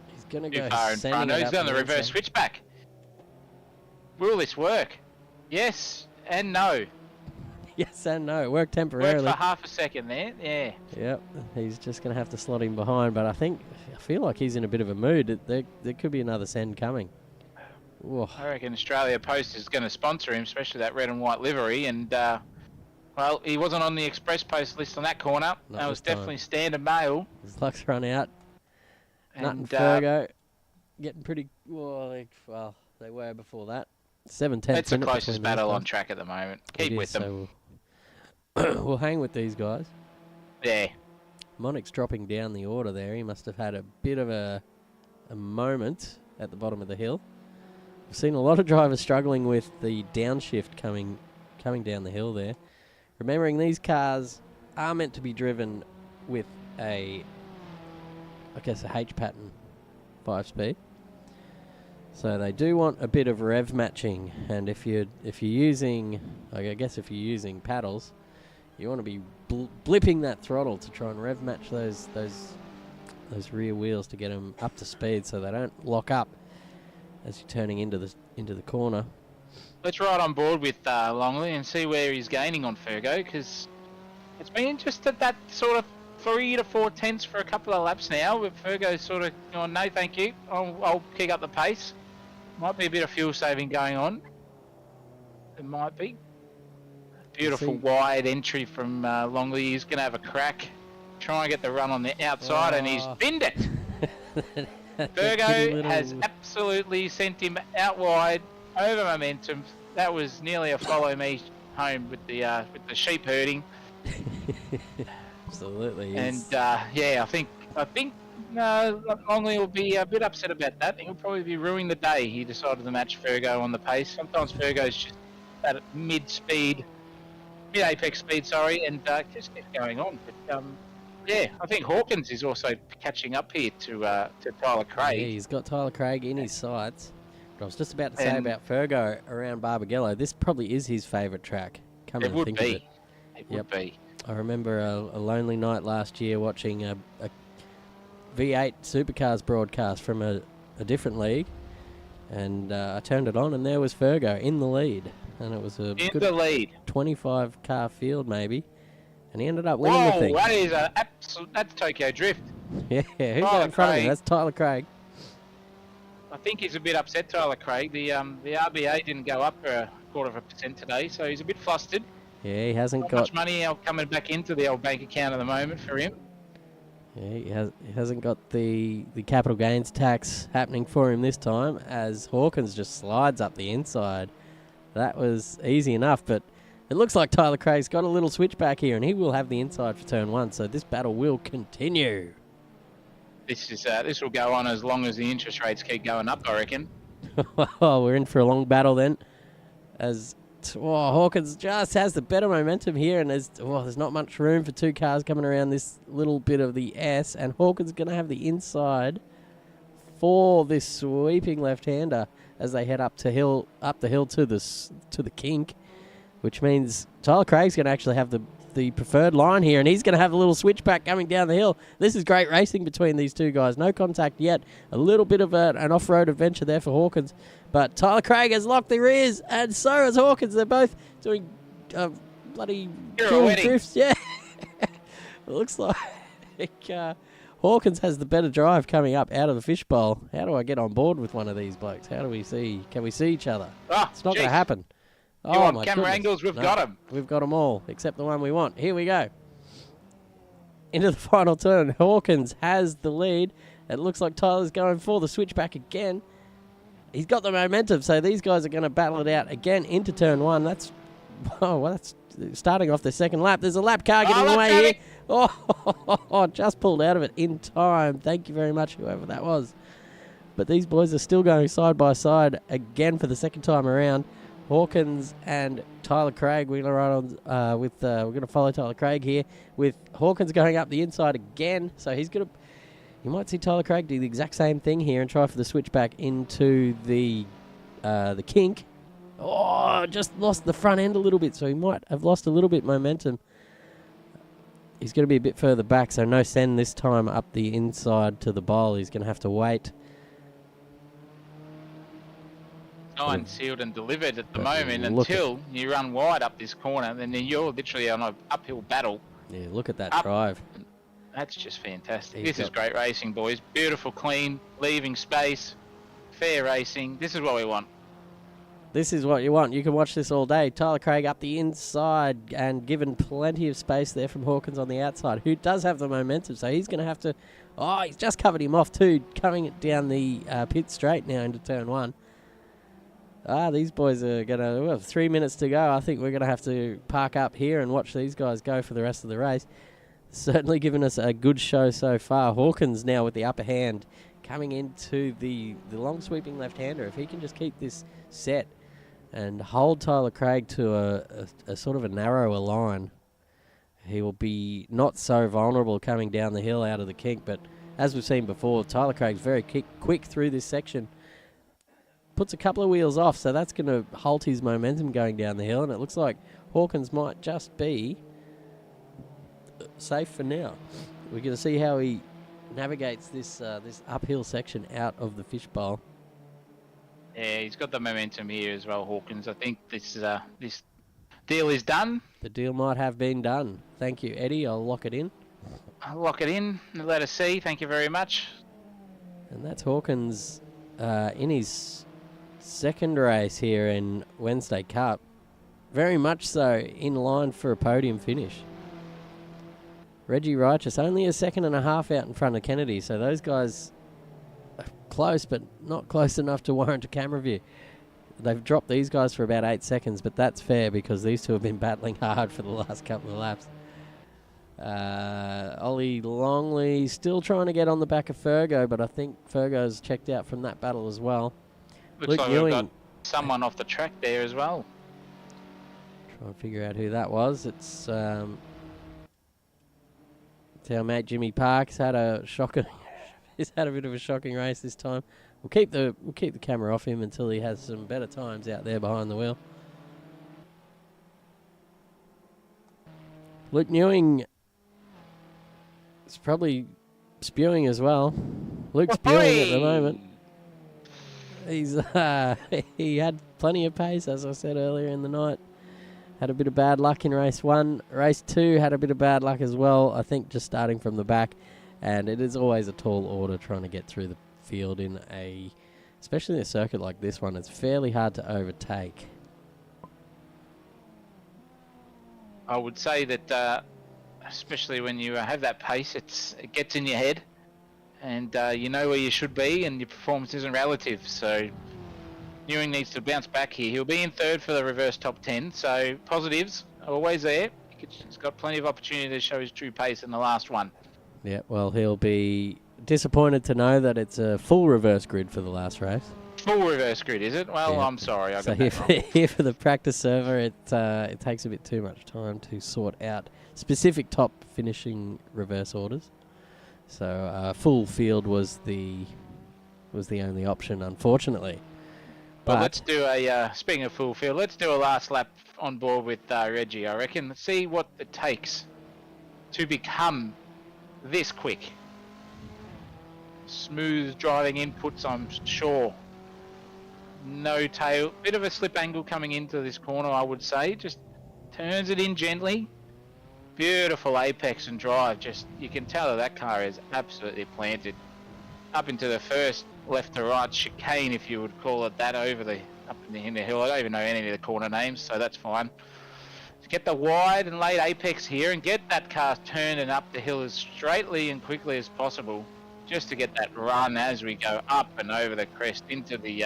He's going to go far in front. No, he's done the reverse switchback. Will this work? Yes and no. Yes and no. It worked temporarily. Worked for half a second there. Yeah. Yep. He's just going to have to slot him behind, but I feel like he's in a bit of a mood. There could be another send coming. Whoa. I reckon Australia Post is going to sponsor him, especially that red and white livery. And, well, he wasn't on the Express Post list on that corner. That was definitely standard mail. His luck's run out. Nut and Fergo getting pretty... Well, they were before that. 7-10. It's the closest battle on track at the moment. Keep with them. So we'll hang with these guys. Yeah. Monix dropping down the order there. He must have had a bit of a moment at the bottom of the hill. We've seen a lot of drivers struggling with the downshift coming down the hill there. Remembering these cars are meant to be driven with a H pattern 5-speed. So they do want a bit of rev matching, and if you're using paddles, you want to be blipping that throttle to try and rev match those rear wheels to get them up to speed, so they don't lock up as you're turning into the corner. Let's ride on board with Longley and see where he's gaining on Fergo, because it's been just at that sort of 3 to 4 tenths for a couple of laps now, with Fergo sort of going, no thank you, I'll kick up the pace. Might be a bit of fuel saving going on. It might be. Beautiful wide entry from Longley. He's going to have a crack. Try and get the run on the outside, and he's binned it. Fergo has absolutely sent him out wide, over momentum. That was nearly a follow me home with the sheep herding. Absolutely. And yeah, I think No, Longley will be a bit upset about that. He'll probably be ruining the day. He decided to match Fergo on the pace. Sometimes Fergo's just at mid-apex speed, and just keeps going on. But yeah, I think Hawkins is also catching up here to Tyler Craig. Yeah, he's got Tyler Craig in his sights. But I was just about to say about Fergo around Barbagallo. This probably is his favourite track. It would be. It would be. I remember a lonely night last year watching a V8 Supercars broadcast from a different league, and I turned it on, and there was Fergo in the lead, and it was a good 25-car field maybe, and he ended up winning the thing. That is that's Tokyo Drift. Yeah, who's out in front of him? That's Tyler Craig. I think he's a bit upset, Tyler Craig. The RBA didn't go up for a 0.25% today, so he's a bit flustered. Yeah, he hasn't got much money coming back into the old bank account at the moment for him. Yeah, he hasn't got the capital gains tax happening for him this time, as Hawkins just slides up the inside. That was easy enough, but it looks like Tyler Craig's got a little switchback here, and he will have the inside for turn 1, so this battle will continue. This will go on as long as the interest rates keep going up, I reckon. Well, we're in for a long battle then, as Hawkins just has the better momentum here, and there's not much room for two cars coming around this little bit of the S, and Hawkins going to have the inside for this sweeping left-hander as they head up the hill to the kink, which means Tyler Craig's going to actually have the preferred line here, and he's going to have a little switchback coming down the hill. This is great racing between these two guys. No contact yet. A little bit of an off-road adventure there for Hawkins, but Tyler Craig has locked the rears, and so has Hawkins. They're both doing bloody cool drifts. Yeah, it looks like Hawkins has the better drive coming up out of the fishbowl. How do I get on board with one of these blokes? How do we see? Can we see each other? It's not going to happen. You want camera angles? We've got them. We've got them all, except the one we want. Here we go. Into the final turn. Hawkins has the lead. It looks like Tyler's going for the switchback again. He's got the momentum, so these guys are going to battle it out again into turn 1. That's starting off the second lap. There's a lap car getting away here. Just pulled out of it in time. Thank you very much, whoever that was. But these boys are still going side by side again for the second time around. Hawkins and Tyler Craig. We're going to follow Tyler Craig here with Hawkins going up the inside again. So he's going to. You might see Tyler Craig do the exact same thing here and try for the switchback into the kink. Just lost the front end a little bit, so he might have lost a little bit momentum. He's going to be a bit further back, so no send this time up the inside to the bowl. He's going to have to wait. Signed, sealed and delivered at the moment until you run wide up this corner, and then you're literally on an uphill battle. Yeah, look at that drive. That's just fantastic. This is great racing, boys. Beautiful, clean, leaving space, fair racing. This is what we want. This is what you want. You can watch this all day. Tyler Craig up the inside and given plenty of space there from Hawkins on the outside, who does have the momentum, so he's going to have to... he's just covered him off too, coming down the pit straight now into turn 1. These boys are going to... We have 3 minutes to go. I think we're going to have to park up here and watch these guys go for the rest of the race. Certainly given us a good show so far. Hawkins now with the upper hand coming into the long sweeping left-hander. If he can just keep this set and hold Tyler Craig to a sort of a narrower line, he will be not so vulnerable coming down the hill out of the kink. But as we've seen before, Tyler Craig's very quick through this section. Puts a couple of wheels off, so that's going to halt his momentum going down the hill, and it looks like Hawkins might just be safe for now. We're going to see how he navigates this uphill section out of the fishbowl. Yeah, he's got the momentum here as well, Hawkins. I think this deal is done. The deal might have been done. Thank you, Eddie. I'll lock it in. I'll lock it in and let us see. Thank you very much. And that's Hawkins in his second race here in Wednesday Cup. Very much so in line for a podium finish. Reggie Righteous only a second and a half out in front of Kennedy, so those guys are close, but not close enough to warrant a camera view. They've dropped these guys for about 8 seconds, but that's fair because these two have been battling hard for the last couple of laps. Ollie Longley still trying to get on the back of Fergo, but I think Fergo's checked out from that battle as well. Looks Luke like Ewing, we've got someone off the track there as well. trying to figure out who that was. It's our mate Jimmy Parks had a shocking. He's had a bit of a shocking race this time. We'll keep the camera off him until he has some better times out there behind the wheel. Luke Ewing is probably spewing as well. Luke's spewing at the moment. He's he had plenty of pace, as I said earlier in the night. Had a bit of bad luck in race 1. Race 2 had a bit of bad luck as well, I think just starting from the back. And it is always a tall order trying to get through the field in especially in a circuit like this one. It's fairly hard to overtake. I would say that, especially when you have that pace, it gets in your head, and you know where you should be, and your performance isn't relative. So Ewing needs to bounce back here. He'll be in third for the reverse top 10, so positives are always there. He's got plenty of opportunity to show his true pace in the last one. Yeah, well, he'll be disappointed to know that it's a full reverse grid for the last race. Full reverse grid, is it? Well, yeah. I'm sorry. I got that wrong. Here for the practice server, it takes a bit too much time to sort out specific top finishing reverse orders. So full field was the only option, unfortunately. Well, let's do speaking of full field, let's do a last lap on board with Reggie, I reckon. Let's see what it takes to become this quick. Smooth driving inputs, I'm sure. No tail. Bit of a slip angle coming into this corner, I would say. Just turns it in gently. Beautiful apex and drive. Just, you can tell that car is absolutely planted. Up into the first left to right chicane, if you would call it that, up in the hill. I don't even know any of the corner names, so that's fine. To get the wide and late apex here and get that car turned and up the hill as straightly and quickly as possible, just to get that run as we go up and over the crest into the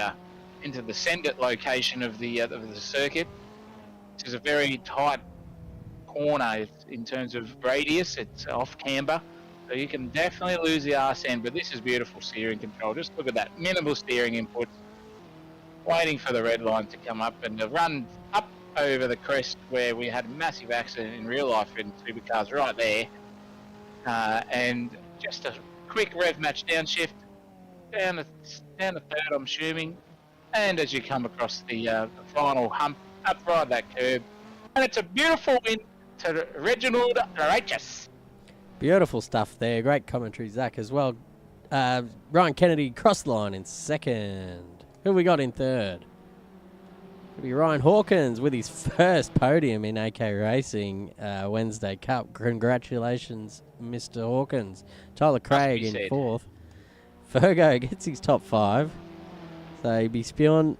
send it location of the circuit. This is a very tight corner in terms of radius. It's off camber, so you can definitely lose the arse end, but this is beautiful steering control. Just look at that minimal steering input, waiting for the red line to come up and to run up over the crest where we had a massive accident in real life in supercars right there, and just a quick rev match downshift down the third, I'm assuming, and as you come across the final hump, up ride that curb, and it's a beautiful win to Reginald Righteous. Beautiful stuff there. Great commentary, Zach, as well. Ryan Kennedy crossed the line in second. Who we got in third? It'll be Ryan Hawkins with his first podium in AK Racing Wednesday Cup. Congratulations, Mr. Hawkins. Tyler Craig in fourth. Fergo gets his top 5. So he'll be spewing.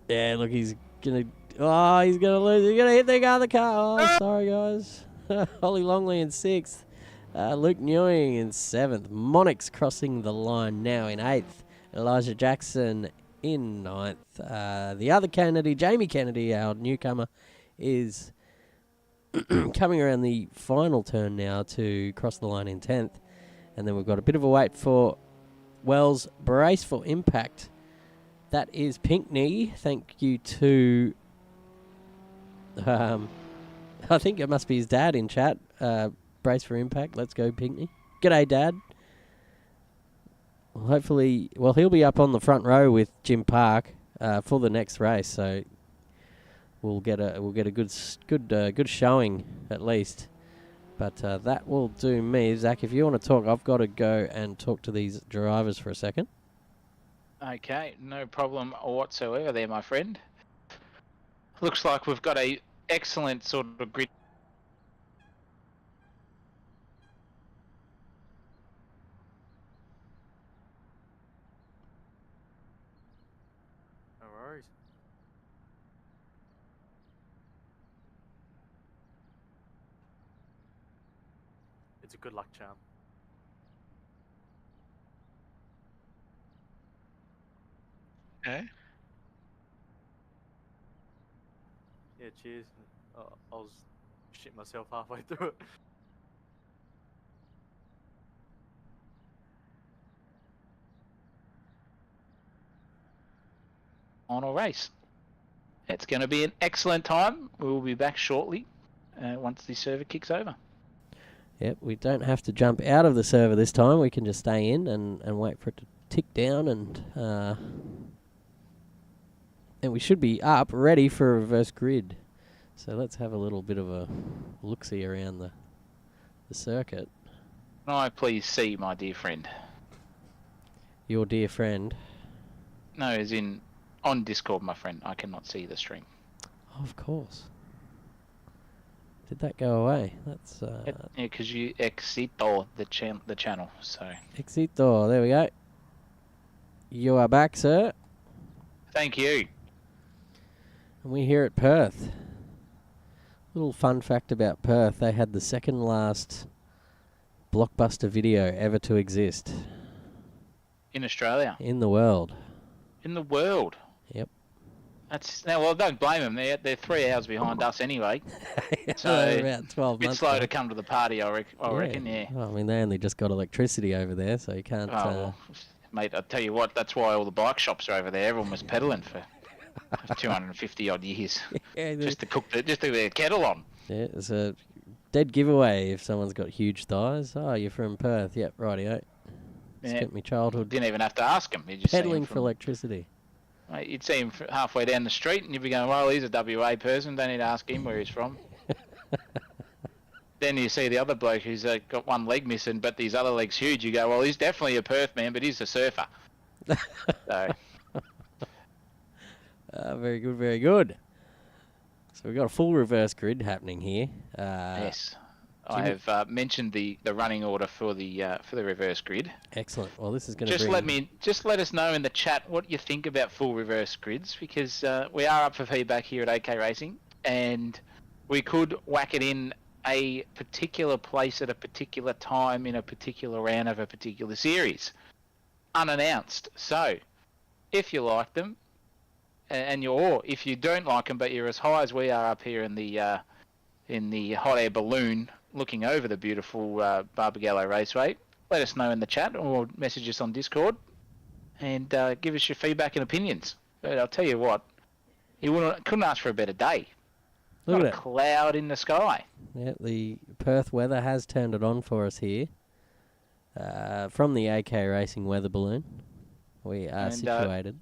Yeah, look, he's going to... Oh, he's going to lose. He's going to hit the other car. Oh, sorry, guys. Ollie Longley in 6th. Luke Ewing in 7th. Monix crossing the line now in 8th. Elijah Jackson in 9th. The other Kennedy, Jamie Kennedy, our newcomer, is coming around the final turn now to cross the line in 10th. And then we've got a bit of a wait for Wells' brace for impact. That is Pinkney. Thank you to... I think it must be his dad in chat. Brace for impact. Let's go, Pinkney. G'day, Dad. Well, hopefully... Well, he'll be up on the front row with Jim Park for the next race, so we'll get a good showing at least. But that will do me. Zach, if you want to talk, I've got to go and talk to these drivers for a second. Okay, no problem whatsoever there, my friend. Looks like we've got a excellent sort of grid. No worries. It's a good luck charm. Okay. Yeah, cheers. I was shit myself halfway through it. final race. It's going to be an excellent time. We will be back shortly once the server kicks over. Yep, we don't have to jump out of the server this time. We can just stay in and wait for it to tick down, and we should be up, ready for a reverse grid. So let's have a little bit of a look-see around the circuit. Can I please see my dear friend? Your dear friend? No, as in on Discord, my friend. I cannot see the stream. Oh, of course. Did that go away? That's Yeah, because you exito the channel. So Exito. There we go. You are back, sir. thank you. And we're here at Perth. Little fun fact about Perth: they had the second last blockbuster video ever to exist In Australia. in the world. In the world. Yep. That's now. Well, don't blame them. They're 3 hours behind us anyway. So about 12 a bit months. slow ago. to come to the party. I reckon. Yeah. Well, I mean, they only just got electricity over there, so you can't. Oh, well, mate, I tell you what. That's why all the bike shops are over there. Everyone was pedaling for 250 odd years yeah, just to get their kettle on. yeah, it's a dead giveaway if someone's got huge thighs. Oh, you're from Perth? Yep, rightio. Yeah. Spent my childhood Didn't even have to ask him. You just see him pedaling for from, electricity. mate, you'd see him halfway down the street, and you'd be going, "Well, he's a WA person. Don't need to ask him where he's from." Then you see the other bloke who's got one leg missing, but his other leg's huge. You go, "Well, he's definitely a Perth man, but he's a surfer." So. Very good, very good. So we've got a full reverse grid happening here. Yes, I have mentioned the running order for the reverse grid. Excellent. Well, this is going to Let us know in the chat what you think about full reverse grids, because we are up for feedback here at AK Racing, and we could whack it in a particular place at a particular time in a particular round of a particular series, unannounced. So, if you like them, or if you don't like them, but you're as high as we are up here in the hot air balloon looking over the beautiful Barbagallo Raceway, let us know in the chat or message us on Discord and give us your feedback and opinions. But I'll tell you what, you couldn't ask for a better day. Look Not at a it. cloud in the sky. Yeah, the Perth weather has turned it on for us here. From the AK Racing weather balloon, we are situated.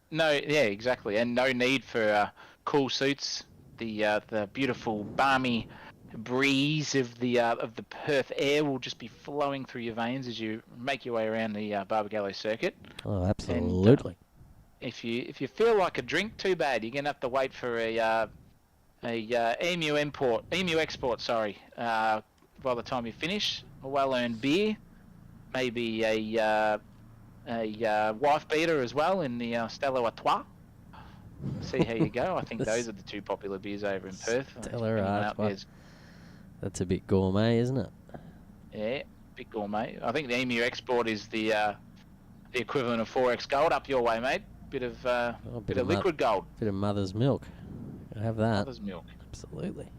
No, yeah, exactly, and no need for cool suits. The beautiful balmy breeze of the Perth air will just be flowing through your veins as you make your way around the Barbagallo circuit. Oh, absolutely. And, if you feel like a drink, too bad. You're gonna have to wait for a emu export. Sorry, by the time you finish, a well-earned beer, maybe a wife beater as well in the Stella Artois. See how you go. I think those are the two popular beers over in Perth. Stella Artois. That's a bit gourmet, isn't it? Yeah, bit gourmet. I think the Emu Export is the equivalent of 4X Gold up your way, mate. Bit of liquid gold. Bit of mother's milk. I have that. Mother's milk. Absolutely.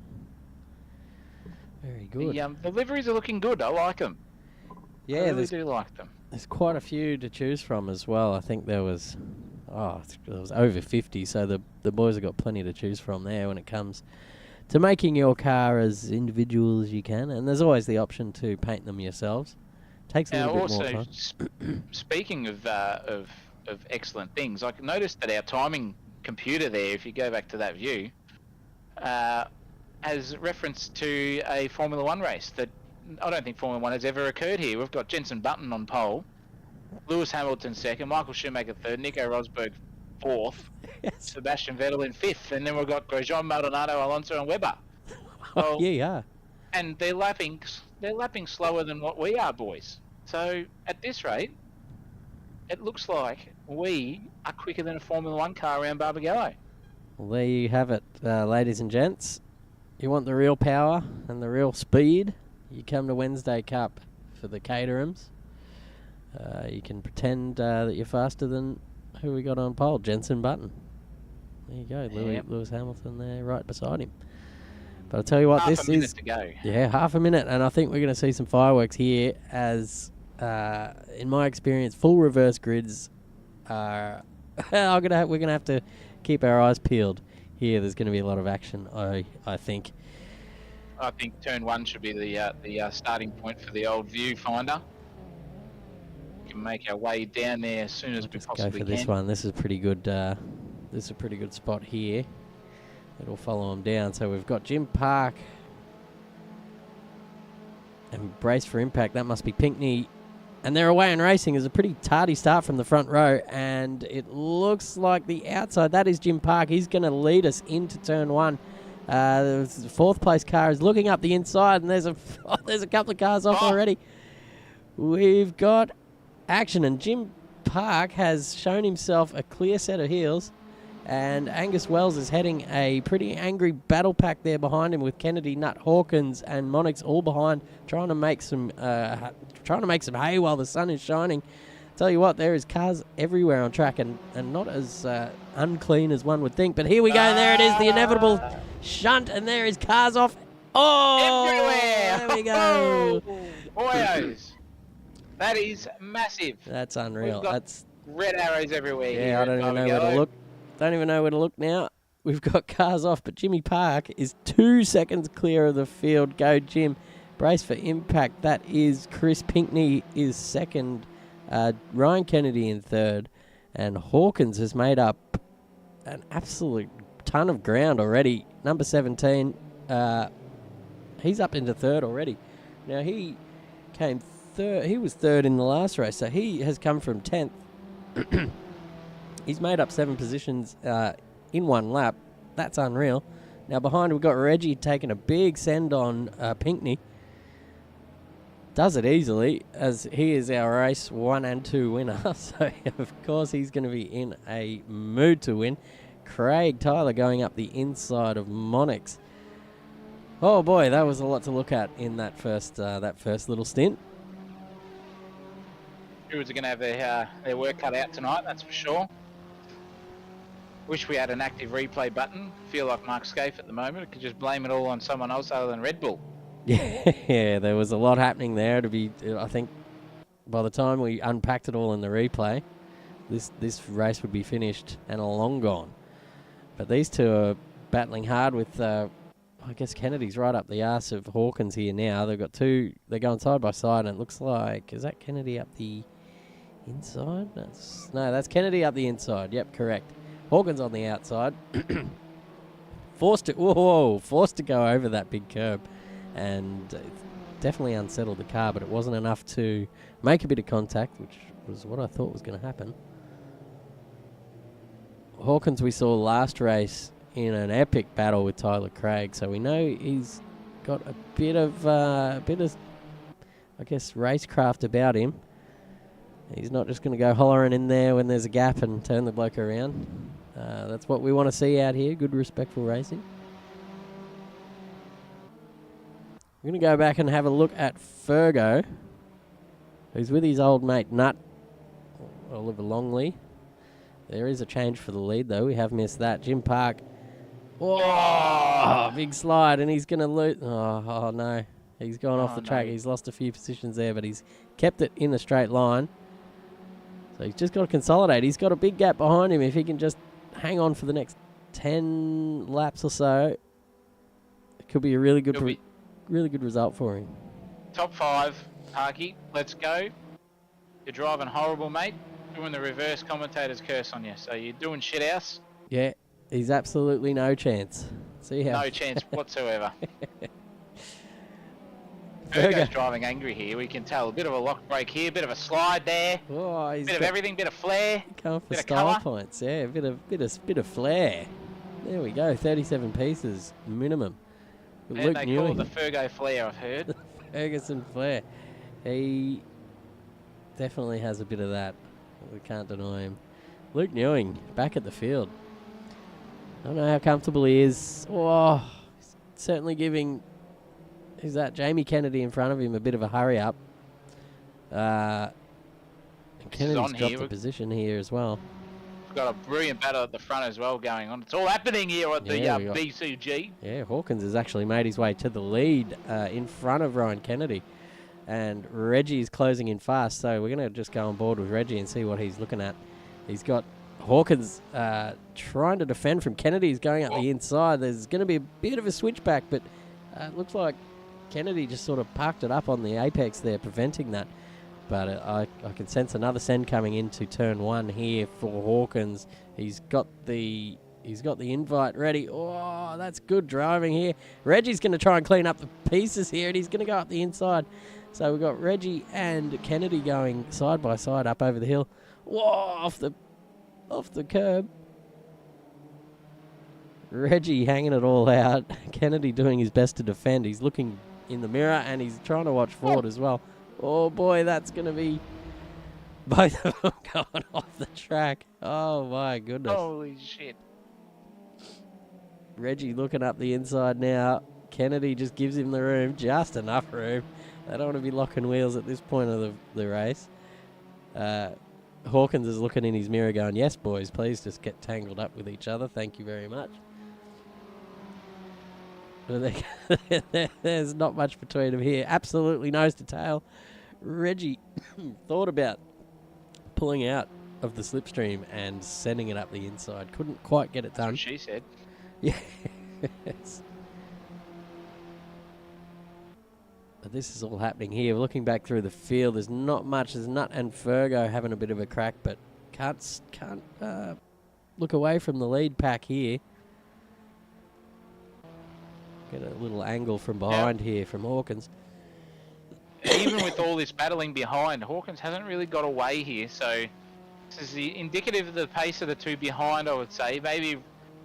Very good. The liveries are looking good. I like them. Yeah, I really do like them. There's quite a few to choose from as well. I think there was over 50, so the boys have got plenty to choose from there when it comes to making your car as individual as you can. And there's always the option to paint them yourselves. Takes a little bit more time. Speaking of excellent things, I noticed that our timing computer there, if you go back to that view, has reference to a Formula One race that I don't think Formula One has ever occurred here. We've got Jenson Button on pole, Lewis Hamilton second, Michael Schumacher third, Nico Rosberg fourth, Sebastian Vettel in fifth, and then we've got Grosjean, Maldonado, Alonso, and Webber. Well, yeah. And they're lapping slower than what we are, boys. So at this rate, it looks like we are quicker than a Formula One car around Barbagallo. Well, there you have it, ladies and gents. You want the real power and the real speed? You come to Wednesday Cup for the Caterhams. You can pretend that you're faster than who we got on pole, Jenson Button. There you go, Lewis Hamilton there right beside him. But I'll tell you what, half a minute to go. Yeah, half a minute, and I think we're going to see some fireworks here as, in my experience, full reverse grids are we're gonna have to keep our eyes peeled here. There's going to be a lot of action, I think. I think turn 1 should be the starting point for the old viewfinder. We can make our way down there as soon as we Let's go possibly for can. this one. This is pretty good. This is a pretty good spot here. It'll follow them down. So we've got Jim Park and brace for impact. That must be Pinckney. And they're away and racing. It's a pretty tardy start from the front row. And it looks like the outside. That is Jim Park. He's going to lead us into turn 1. The fourth place car is looking up the inside. And there's a couple of cars off already. We've got action. And Jim Park has shown himself a clear set of heels. And Angus Wells is heading a pretty angry battle pack there behind him with Kennedy, Nutt, Hawkins, and Monix all behind, trying to make some hay while the sun is shining. Tell you what, there is cars everywhere on track, and not as unclean as one would think. But here we go. There it is, the inevitable shunt, and there is cars off. Oh, everywhere! There we go. Boyos, that is massive. That's unreal. Got That's red arrows everywhere. yeah. Here I don't even know where to look. Don't even know where to look now. We've got cars off, but Jimmy Park is 2 seconds clear of the field. Go, Jim. Brace for impact. That is Chris Pinckney is second. Ryan Kennedy in third. And Hawkins has made up an absolute ton of ground already. Number 17. He's up into third already. Now, he came third. He was third in the last race, so he has come from 10th. He's made up 7 positions in one lap. That's unreal. Now behind we've got Reggie taking a big send on Pinckney. Does it easily, as he is our race 1 and 2 winner. So of course he's going to be in a mood to win. Craig Tyler going up the inside of Monix. Oh boy, that was a lot to look at in that first little stint. Stewards are going to have their work cut out tonight, that's for sure. Wish we had an active replay button. Feel like Mark Scaife at the moment. Could just blame it all on someone else other than Red Bull. Yeah, there was a lot happening there. I think by the time we unpacked it all in the replay, this race would be finished and long gone. But these two are battling hard with, I guess Kennedy's right up the arse of Hawkins here now. They've got two, they're going side by side, and it looks like, is that Kennedy up the inside? That's Kennedy up the inside. Yep, correct. Hawkins on the outside. forced to go over that big curb, and it definitely unsettled the car, but it wasn't enough to make a bit of contact, which was what I thought was going to happen. Hawkins we saw last race in an epic battle with Tyler Craig, so we know he's got a bit of I guess racecraft about him. He's not just going to go hollering in there when there's a gap and turn the bloke around. That's what we want to see out here, good respectful racing. We're going to go back and have a look at Fergo, who's with his old mate Nutt, Oliver Longley. There is a change for the lead, though. We have missed that. Jim Park. Oh, big slide, and he's going to lose. Oh, no. He's gone off the track. He's lost a few positions there, but he's kept it in a straight line. So he's just got to consolidate. He's got a big gap behind him. If he can just hang on for the next 10 laps or so, it could be a really good result for him. Top 5, Parky. Let's go. You're driving horrible, mate. Doing the reverse commentator's curse on you. So you're doing shit house. Yeah, he's absolutely no chance. See how? No chance whatsoever. Fergo's driving angry here. We can tell a bit of a lock break here, a bit of a slide there. Oh, he's bit of everything, bit of flair. Going for bit style of colour. points, yeah, a bit of flair. There we go, 37 pieces minimum. And Luke they Newing. call it the Fergo flair, I've heard. Ferguson flair. He definitely has a bit of that. We can't deny him. Luke Newing back at the field. I don't know how comfortable he is. Oh, he's certainly giving. Is that Jamie Kennedy in front of him a bit of a hurry up? And Kennedy's dropped the position here as well. We've got a brilliant battle at the front as well going on. It's all happening here at the BCG. Yeah, Hawkins has actually made his way to the lead in front of Ryan Kennedy. And Reggie's closing in fast, so we're going to just go on board with Reggie and see what he's looking at. He's got Hawkins trying to defend from Kennedy. He's going up the inside. There's going to be a bit of a switchback, but it looks like Kennedy just sort of parked it up on the apex there, preventing that. But I can sense another send coming into turn 1 here for Hawkins. He's got the invite ready. Oh, that's good driving here. Reggie's going to try and clean up the pieces here, and he's going to go up the inside. So we've got Reggie and Kennedy going side by side up over the hill. Whoa, off the curb. Reggie hanging it all out. Kennedy doing his best to defend. He's looking in the mirror, and he's trying to watch forward as well. Oh, boy, that's going to be both of them going off the track. Oh, my goodness. Holy shit. Reggie looking up the inside now. Kennedy just gives him the room, just enough room. They don't want to be locking wheels at this point of the race. Hawkins is looking in his mirror going, yes, boys, please just get tangled up with each other. Thank you very much. But there's not much between them here. Absolutely nose to tail. Reggie thought about pulling out of the slipstream and sending it up the inside. Couldn't quite get it done. That's what she said. Yes. But this is all happening here. Looking back through the field, there's not much. There's Nut and Fergo having a bit of a crack, but can't look away from the lead pack here. Get a little angle from behind here from Hawkins. Even with all this battling behind, Hawkins hasn't really got away here. So this is indicative of the pace of the two behind, I would say. Maybe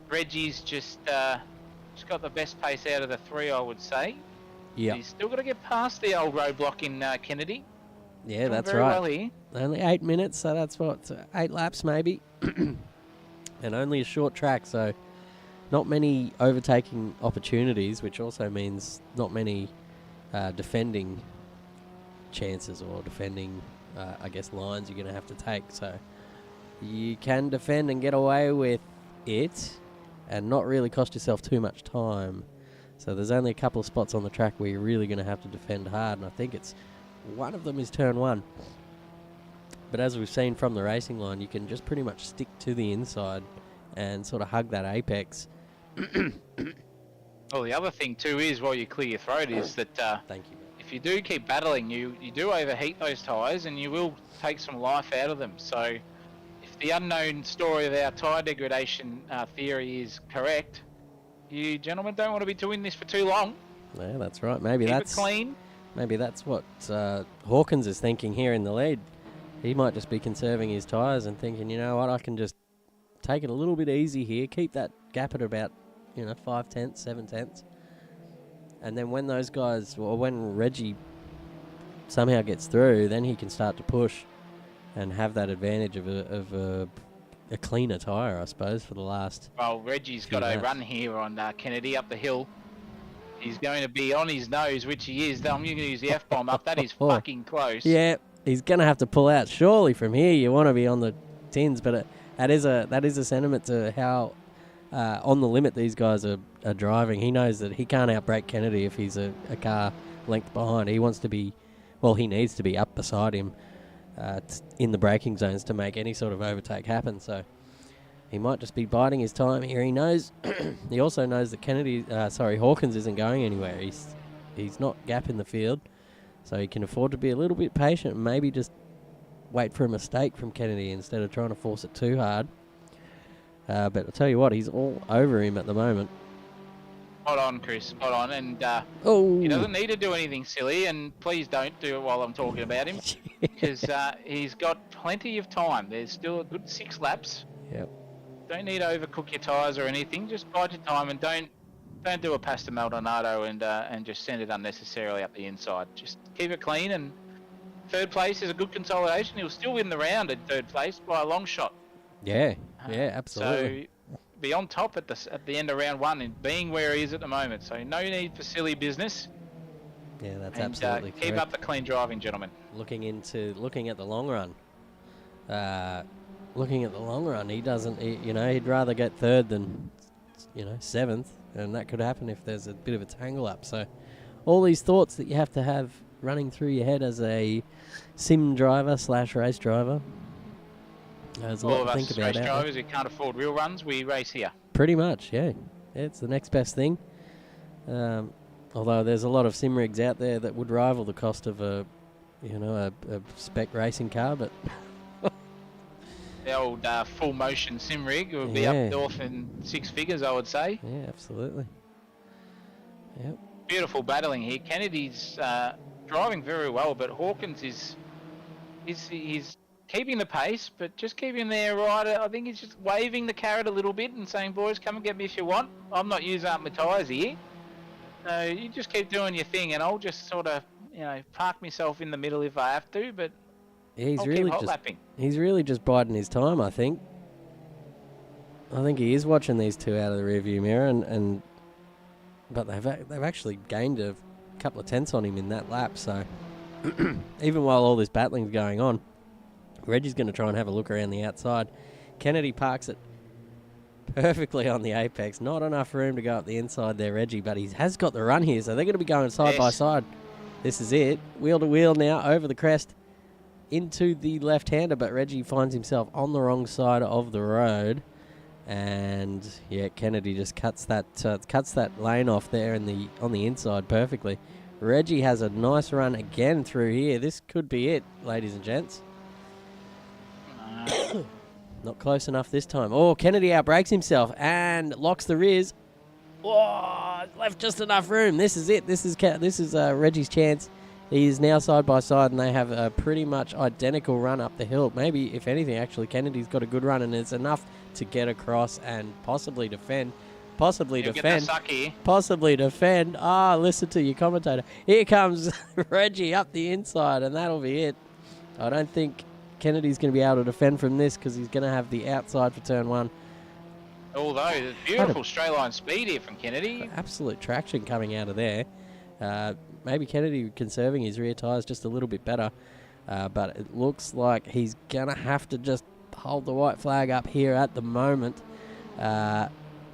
Reggie's just got the best pace out of the three, I would say. Yeah. He's still got to get past the old roadblock in Kennedy. Yeah, Doing that's very right. well here. Only 8 minutes, so that's what, 8 laps maybe. And only a short track, so not many overtaking opportunities, which also means not many defending chances or defending, I guess, lines you're going to have to take. So you can defend and get away with it and not really cost yourself too much time. So there's only a couple of spots on the track where you're really going to have to defend hard, and I think it's one of them is turn 1. But as we've seen from the racing line, you can just pretty much stick to the inside and sort of hug that apex. Well, the other thing too is, while you clear your throat, is that Thank you. if you do keep battling, you do overheat those tyres, and you will take some life out of them. So if the unknown story of our tyre degradation theory is correct, you gentlemen don't want to be doing this for too long. Yeah, that's right. Maybe Keep that's it clean. Maybe that's what Hawkins is thinking here in the lead. He might just be conserving his tyres and thinking, you know what, I can just take it a little bit easy here, keep that gap at about, 5 tenths, 7 tenths. And then when those guys, or when Reggie somehow gets through, then he can start to push and have that advantage of a cleaner tyre, I suppose, for the last. Well, Reggie's got a run here on Kennedy up the hill. He's going to be on his nose, which he is. I'm going to use the F-bomb up. That is fucking close. Yeah, he's going to have to pull out. Surely from here you want to be on the tins, but that is a sentiment to how on the limit these guys are driving. He knows that he can't outbrake Kennedy if he's a car length behind. He wants to be, he needs to be up beside him in the braking zones to make any sort of overtake happen. So he might just be biding his time here. He knows. He also knows that Hawkins isn't going anywhere. He's not gapping the field, so he can afford to be a little bit patient and maybe just wait for a mistake from Kennedy instead of trying to force it too hard. But I'll tell you what, he's all over him at the moment. Spot on, Chris. Spot on. And he doesn't need to do anything silly, and please don't do it while I'm talking about him, because he's got plenty of time. There's still a good 6 laps. Yep. Don't need to overcook your tyres or anything. Just bide your time, and don't do a Pasta Maldonado and just send it unnecessarily up the inside. Just keep it clean, and third place is a good consolidation. He'll still win the round at third place by a long shot. Yeah, absolutely. So be on top at the end of round 1 and being where he is at the moment. So no need for silly business. Yeah, that's and, absolutely keep correct. up the clean driving, gentlemen. Looking at the long run. He doesn't. He'd rather get third than, 7th, and that could happen if there's a bit of a tangle up. So, all these thoughts that you have to have running through your head as a sim driver / race driver. There's a All lot of to us think about race out there. drivers who can't afford real runs, we race here. Pretty much, yeah. It's the next best thing. Although there's a lot of sim rigs out there that would rival the cost of a spec racing car, but The old full motion sim rig would be Yeah. up north in 6 figures, I would say. yeah, absolutely. Yep. Beautiful battling here. Kennedy's driving very well, but Hawkins is he's keeping the pace, but just keeping there right. I think he's just waving the carrot a little bit and saying, "Boys, come and get me if you want. I'm not using up my tyres here. So you just keep doing your thing, and I'll just sort of, park myself in the middle if I have to, but He's I'll really keep hot just lapping." he's really just biding his time, I think. I think he is watching these two out of the rearview mirror, but they've actually gained a couple of tenths on him in that lap. So even while all this battling's going on, Reggie's going to try and have a look around the outside. Kennedy parks it perfectly on the apex. Not enough room to go up the inside there, Reggie, but he has got the run here, so they're going to be going side by side. This is it. Wheel to wheel now over the crest into the left-hander, but Reggie finds himself on the wrong side of the road. And yeah, Kennedy just cuts that lane off there on the inside perfectly. Reggie has a nice run again through here. This could be it, ladies and gents. Not close enough this time. Oh, Kennedy outbrakes himself and locks the rears. Oh, left just enough room. This is it. This is Reggie's chance. He is now side by side, and they have a pretty much identical run up the hill. Maybe, if anything, actually, Kennedy's got a good run, and it's enough to get across and possibly defend. Possibly defend. Ah, listen to your commentator. Here comes Reggie up the inside, and that'll be it. I don't think Kennedy's going to be able to defend from this because he's going to have the outside for turn one. Although, there's beautiful straight line speed here from Kennedy. Absolute traction coming out of there. Maybe Kennedy conserving his rear tyres just a little bit better. But it looks like he's going to have to just hold the white flag up here at the moment.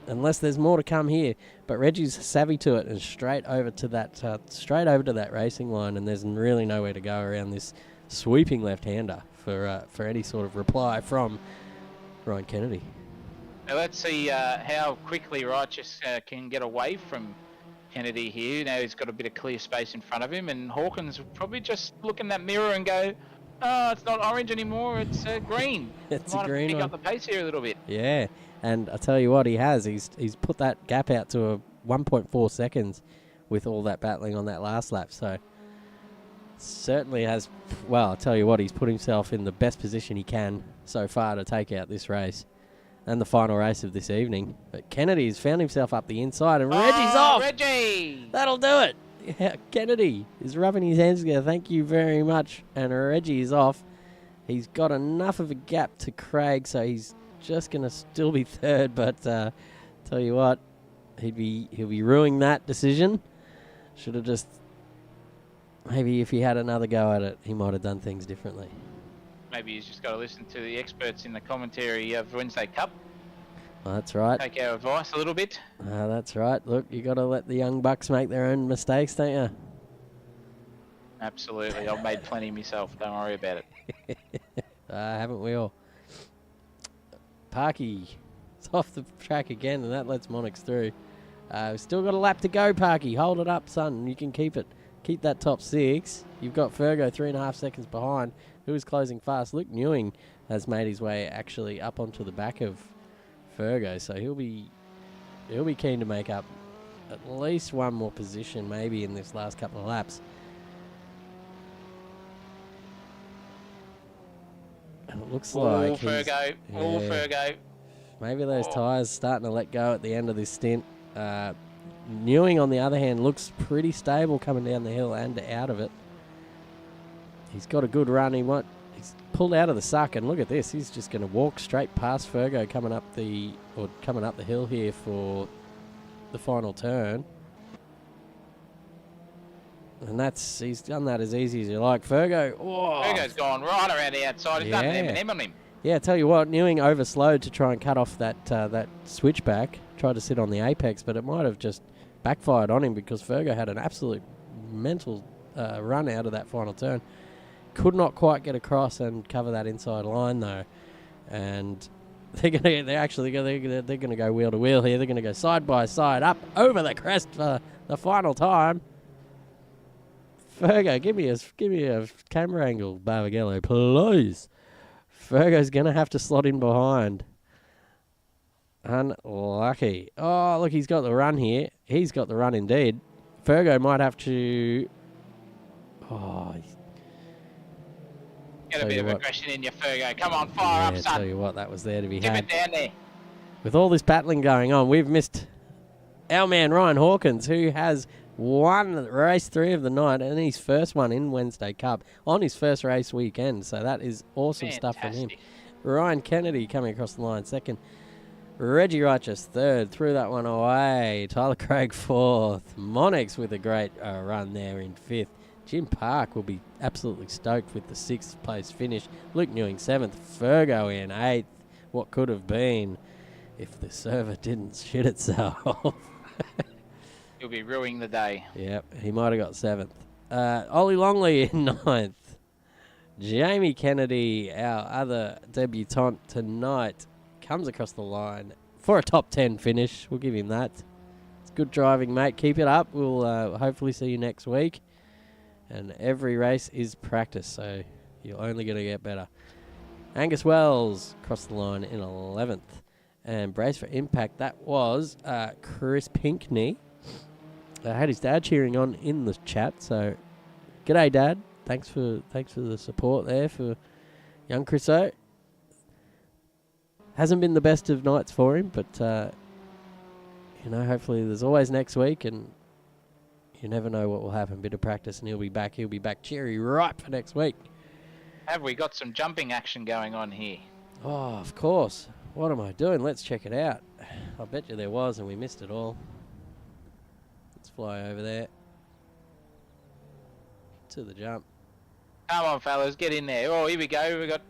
Unless there's more to come here. But Reggie's savvy to it and straight over to that racing line. And there's really nowhere to go around this sweeping left-hander for any sort of reply from Ryan Kennedy. Now let's see how quickly Righteous can get away from Kennedy here. Now he's got a bit of clear space in front of him, and Hawkins will probably just look in that mirror and go, "Oh, it's not orange anymore, it's green." It's Might a have to green pick one. up the pace here a little bit. Yeah, and I tell you what, he has. He's put that gap out to a 1.4 seconds with all that battling on that last lap. So certainly has. Well, I tell you what, he's put himself in the best position he can so far to take out this race and the final race of this evening. But Kennedy's found himself up the inside, and Reggie's off. Reggie! That'll do it. Yeah, Kennedy is rubbing his hands together. Thank you very much. And Reggie is off. He's got enough of a gap to Craig, so he's just going to still be third. But tell you what, he'll be ruining that decision. Should have just, maybe if he had another go at it, he might have done things differently. Maybe he's just got to listen to the experts in the commentary of Wednesday Cup. Well, that's right. Take our advice a little bit. That's right. Look, you got to let the young bucks make their own mistakes, don't you? Absolutely. I've made plenty myself. Don't worry about it. Haven't we all? Parky is off the track again, and that lets Monix through. Still got a lap to go, Parky. Hold it up, son. You can keep it. Keep that top six. You've got Fergo 3.5 seconds behind, who is closing fast. Luke Newing has made his way actually up onto the back of Fergo, so he'll be keen to make up at least one more position, maybe in this last couple of laps. And it looks like Fergo. Maybe those tyres starting to let go at the end of this stint. Newing, on the other hand, looks pretty stable coming down the hill and out of it. He's got a good run. He's pulled out of the suck, and look at this. He's just going to walk straight past Fergo coming up the hill here for the final turn. And he's done that as easy as you like. Fergo's gone right around the outside. He's done an M&M on him. Yeah, tell you what, Newing overslowed to try and cut off that switchback. Tried to sit on the apex, but it might have just backfired on him because Fergo had an absolute mental run out of that final turn. Could not quite get across and cover that inside line, though. and they're gonna go wheel to wheel here. They're gonna go side by side up over the crest for the final time. Fergo, give me a camera angle, Barbagallo, please. Fergo's gonna have to slot in behind. Unlucky. Oh, look, he's got the run here. He's got the run indeed. Fergo might have to. Oh, Get a bit of aggression in your Fergo. Come on, fire up, son. Tell you what, that was there to be Tip had. it down there. With all this battling going on, we've missed our man Ryan Hawkins, who has won race 3 of the night and his first one in Wednesday Cup on his first race weekend. So that is awesome stuff from him. Ryan Kennedy coming across the line second. Reggie Righteous third. Threw that one away. Tyler Craig fourth. Monix with a great run there in fifth. Jim Park will be absolutely stoked with the 6th place finish. Luke Newing 7th. Fergo in 8th. What could have been if the server didn't shit itself. He'll be ruining the day. Yep, he might have got 7th. Ollie Longley in 9th. Jamie Kennedy, our other debutant tonight, comes across the line for a top 10 finish. We'll give him that. It's good driving, mate. Keep it up. We'll hopefully see you next week. And every race is practice, so you're only going to get better. Angus Wells crossed the line in 11th. And brace for impact, that was Chris Pinkney. I had his dad cheering on in the chat, so g'day, Dad. Thanks for the support there for young Chriso. Hasn't been the best of nights for him, but hopefully there's always next week, and you never know what will happen. Bit of practice, and he'll be back. He'll be back cherry ripe for next week. Have we got some jumping action going on here? Oh, of course. What am I doing? Let's check it out. I bet you there was, and we missed it all. Let's fly over there to the jump. Come on, fellas, get in there. Oh, here we go. We got.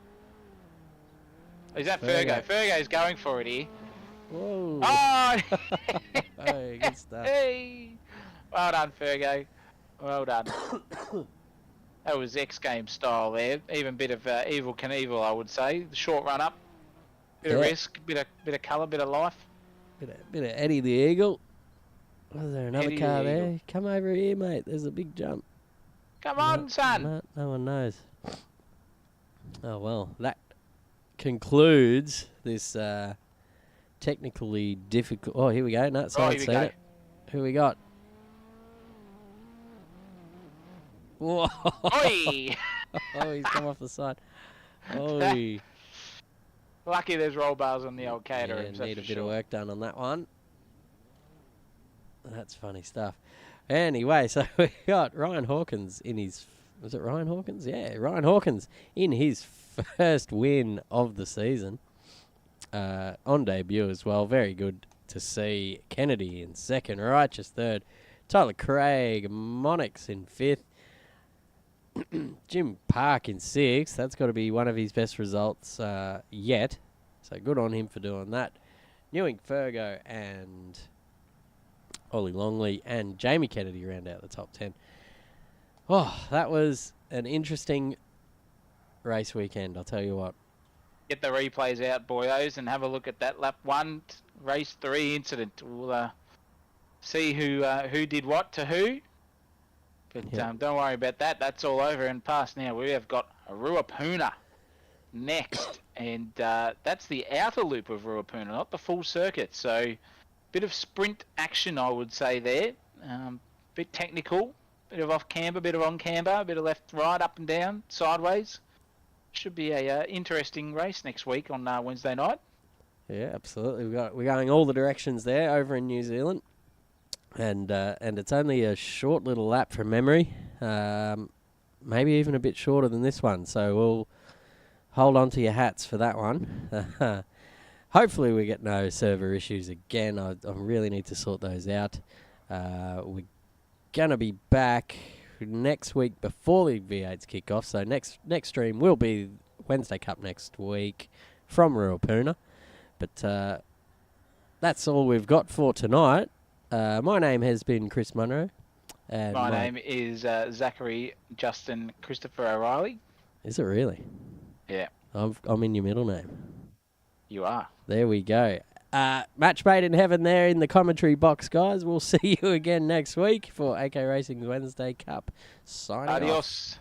Is that Fergo? Fergo's going for it here. Whoa! Oh! Hey, good stuff. Hey! Well done, Fergo. Well done. That was X Games style there. Even bit of Evel Knievel, I would say. The short run up. Bit of risk, bit of colour, bit of life. Bit of Eddie the Eagle. Was there another Eddie car the there? Eagle. Come over here, mate. There's a big jump. Come on, son. No one knows. Oh, well. That concludes this technically difficult... Oh, here we go. No, Oh, here we go. it. Who we got? Whoa. Oi! Oh, he's come off the side. Oi. Lucky there's roll bars on the old Caterham. Yeah, need a bit of work done on that one. That's funny stuff. Anyway, so we got Ryan Hawkins in his... Was it Ryan Hawkins? Yeah, Ryan Hawkins in his first win of the season. On debut as well. Very good to see. Kennedy in second. Righteous third. Tyler Craig. Monix in fifth. Jim Park in sixth. That's got to be one of his best results yet. So good on him for doing that. Newing Fergo and Ollie Longley and Jamie Kennedy round out the top 10. Oh, that was an interesting race weekend, I'll tell you what. Get the replays out, boyos, and have a look at that lap 1, race 3 incident. We'll see who did what to who. But don't worry about that. That's all over and past now. We have got Ruapuna next. And that's the outer loop of Ruapuna, not the full circuit. So bit of sprint action, I would say there. Bit technical. Bit of off camber, bit of on camber, bit of left, right, up and down, sideways. Should be a interesting race next week on Wednesday night. Yeah, absolutely. We're going all the directions there over in New Zealand. And it's only a short little lap from memory, maybe even a bit shorter than this one. So we'll hold on to your hats for that one. Hopefully we get no server issues again. I really need to sort those out. We're going to be back next week before the V8s kick off. So next stream will be Wednesday Cup next week from Ruapuna. But that's all we've got for tonight. My name has been Chris Munro. And my name is Zachary Justin Christopher O'Reilly. Is it really? Yeah. I'm in your middle name. You are. There we go. Match made in heaven there in the commentary box, guys. We'll see you again next week for AK Racing's Wednesday Cup. Signing off. Adios.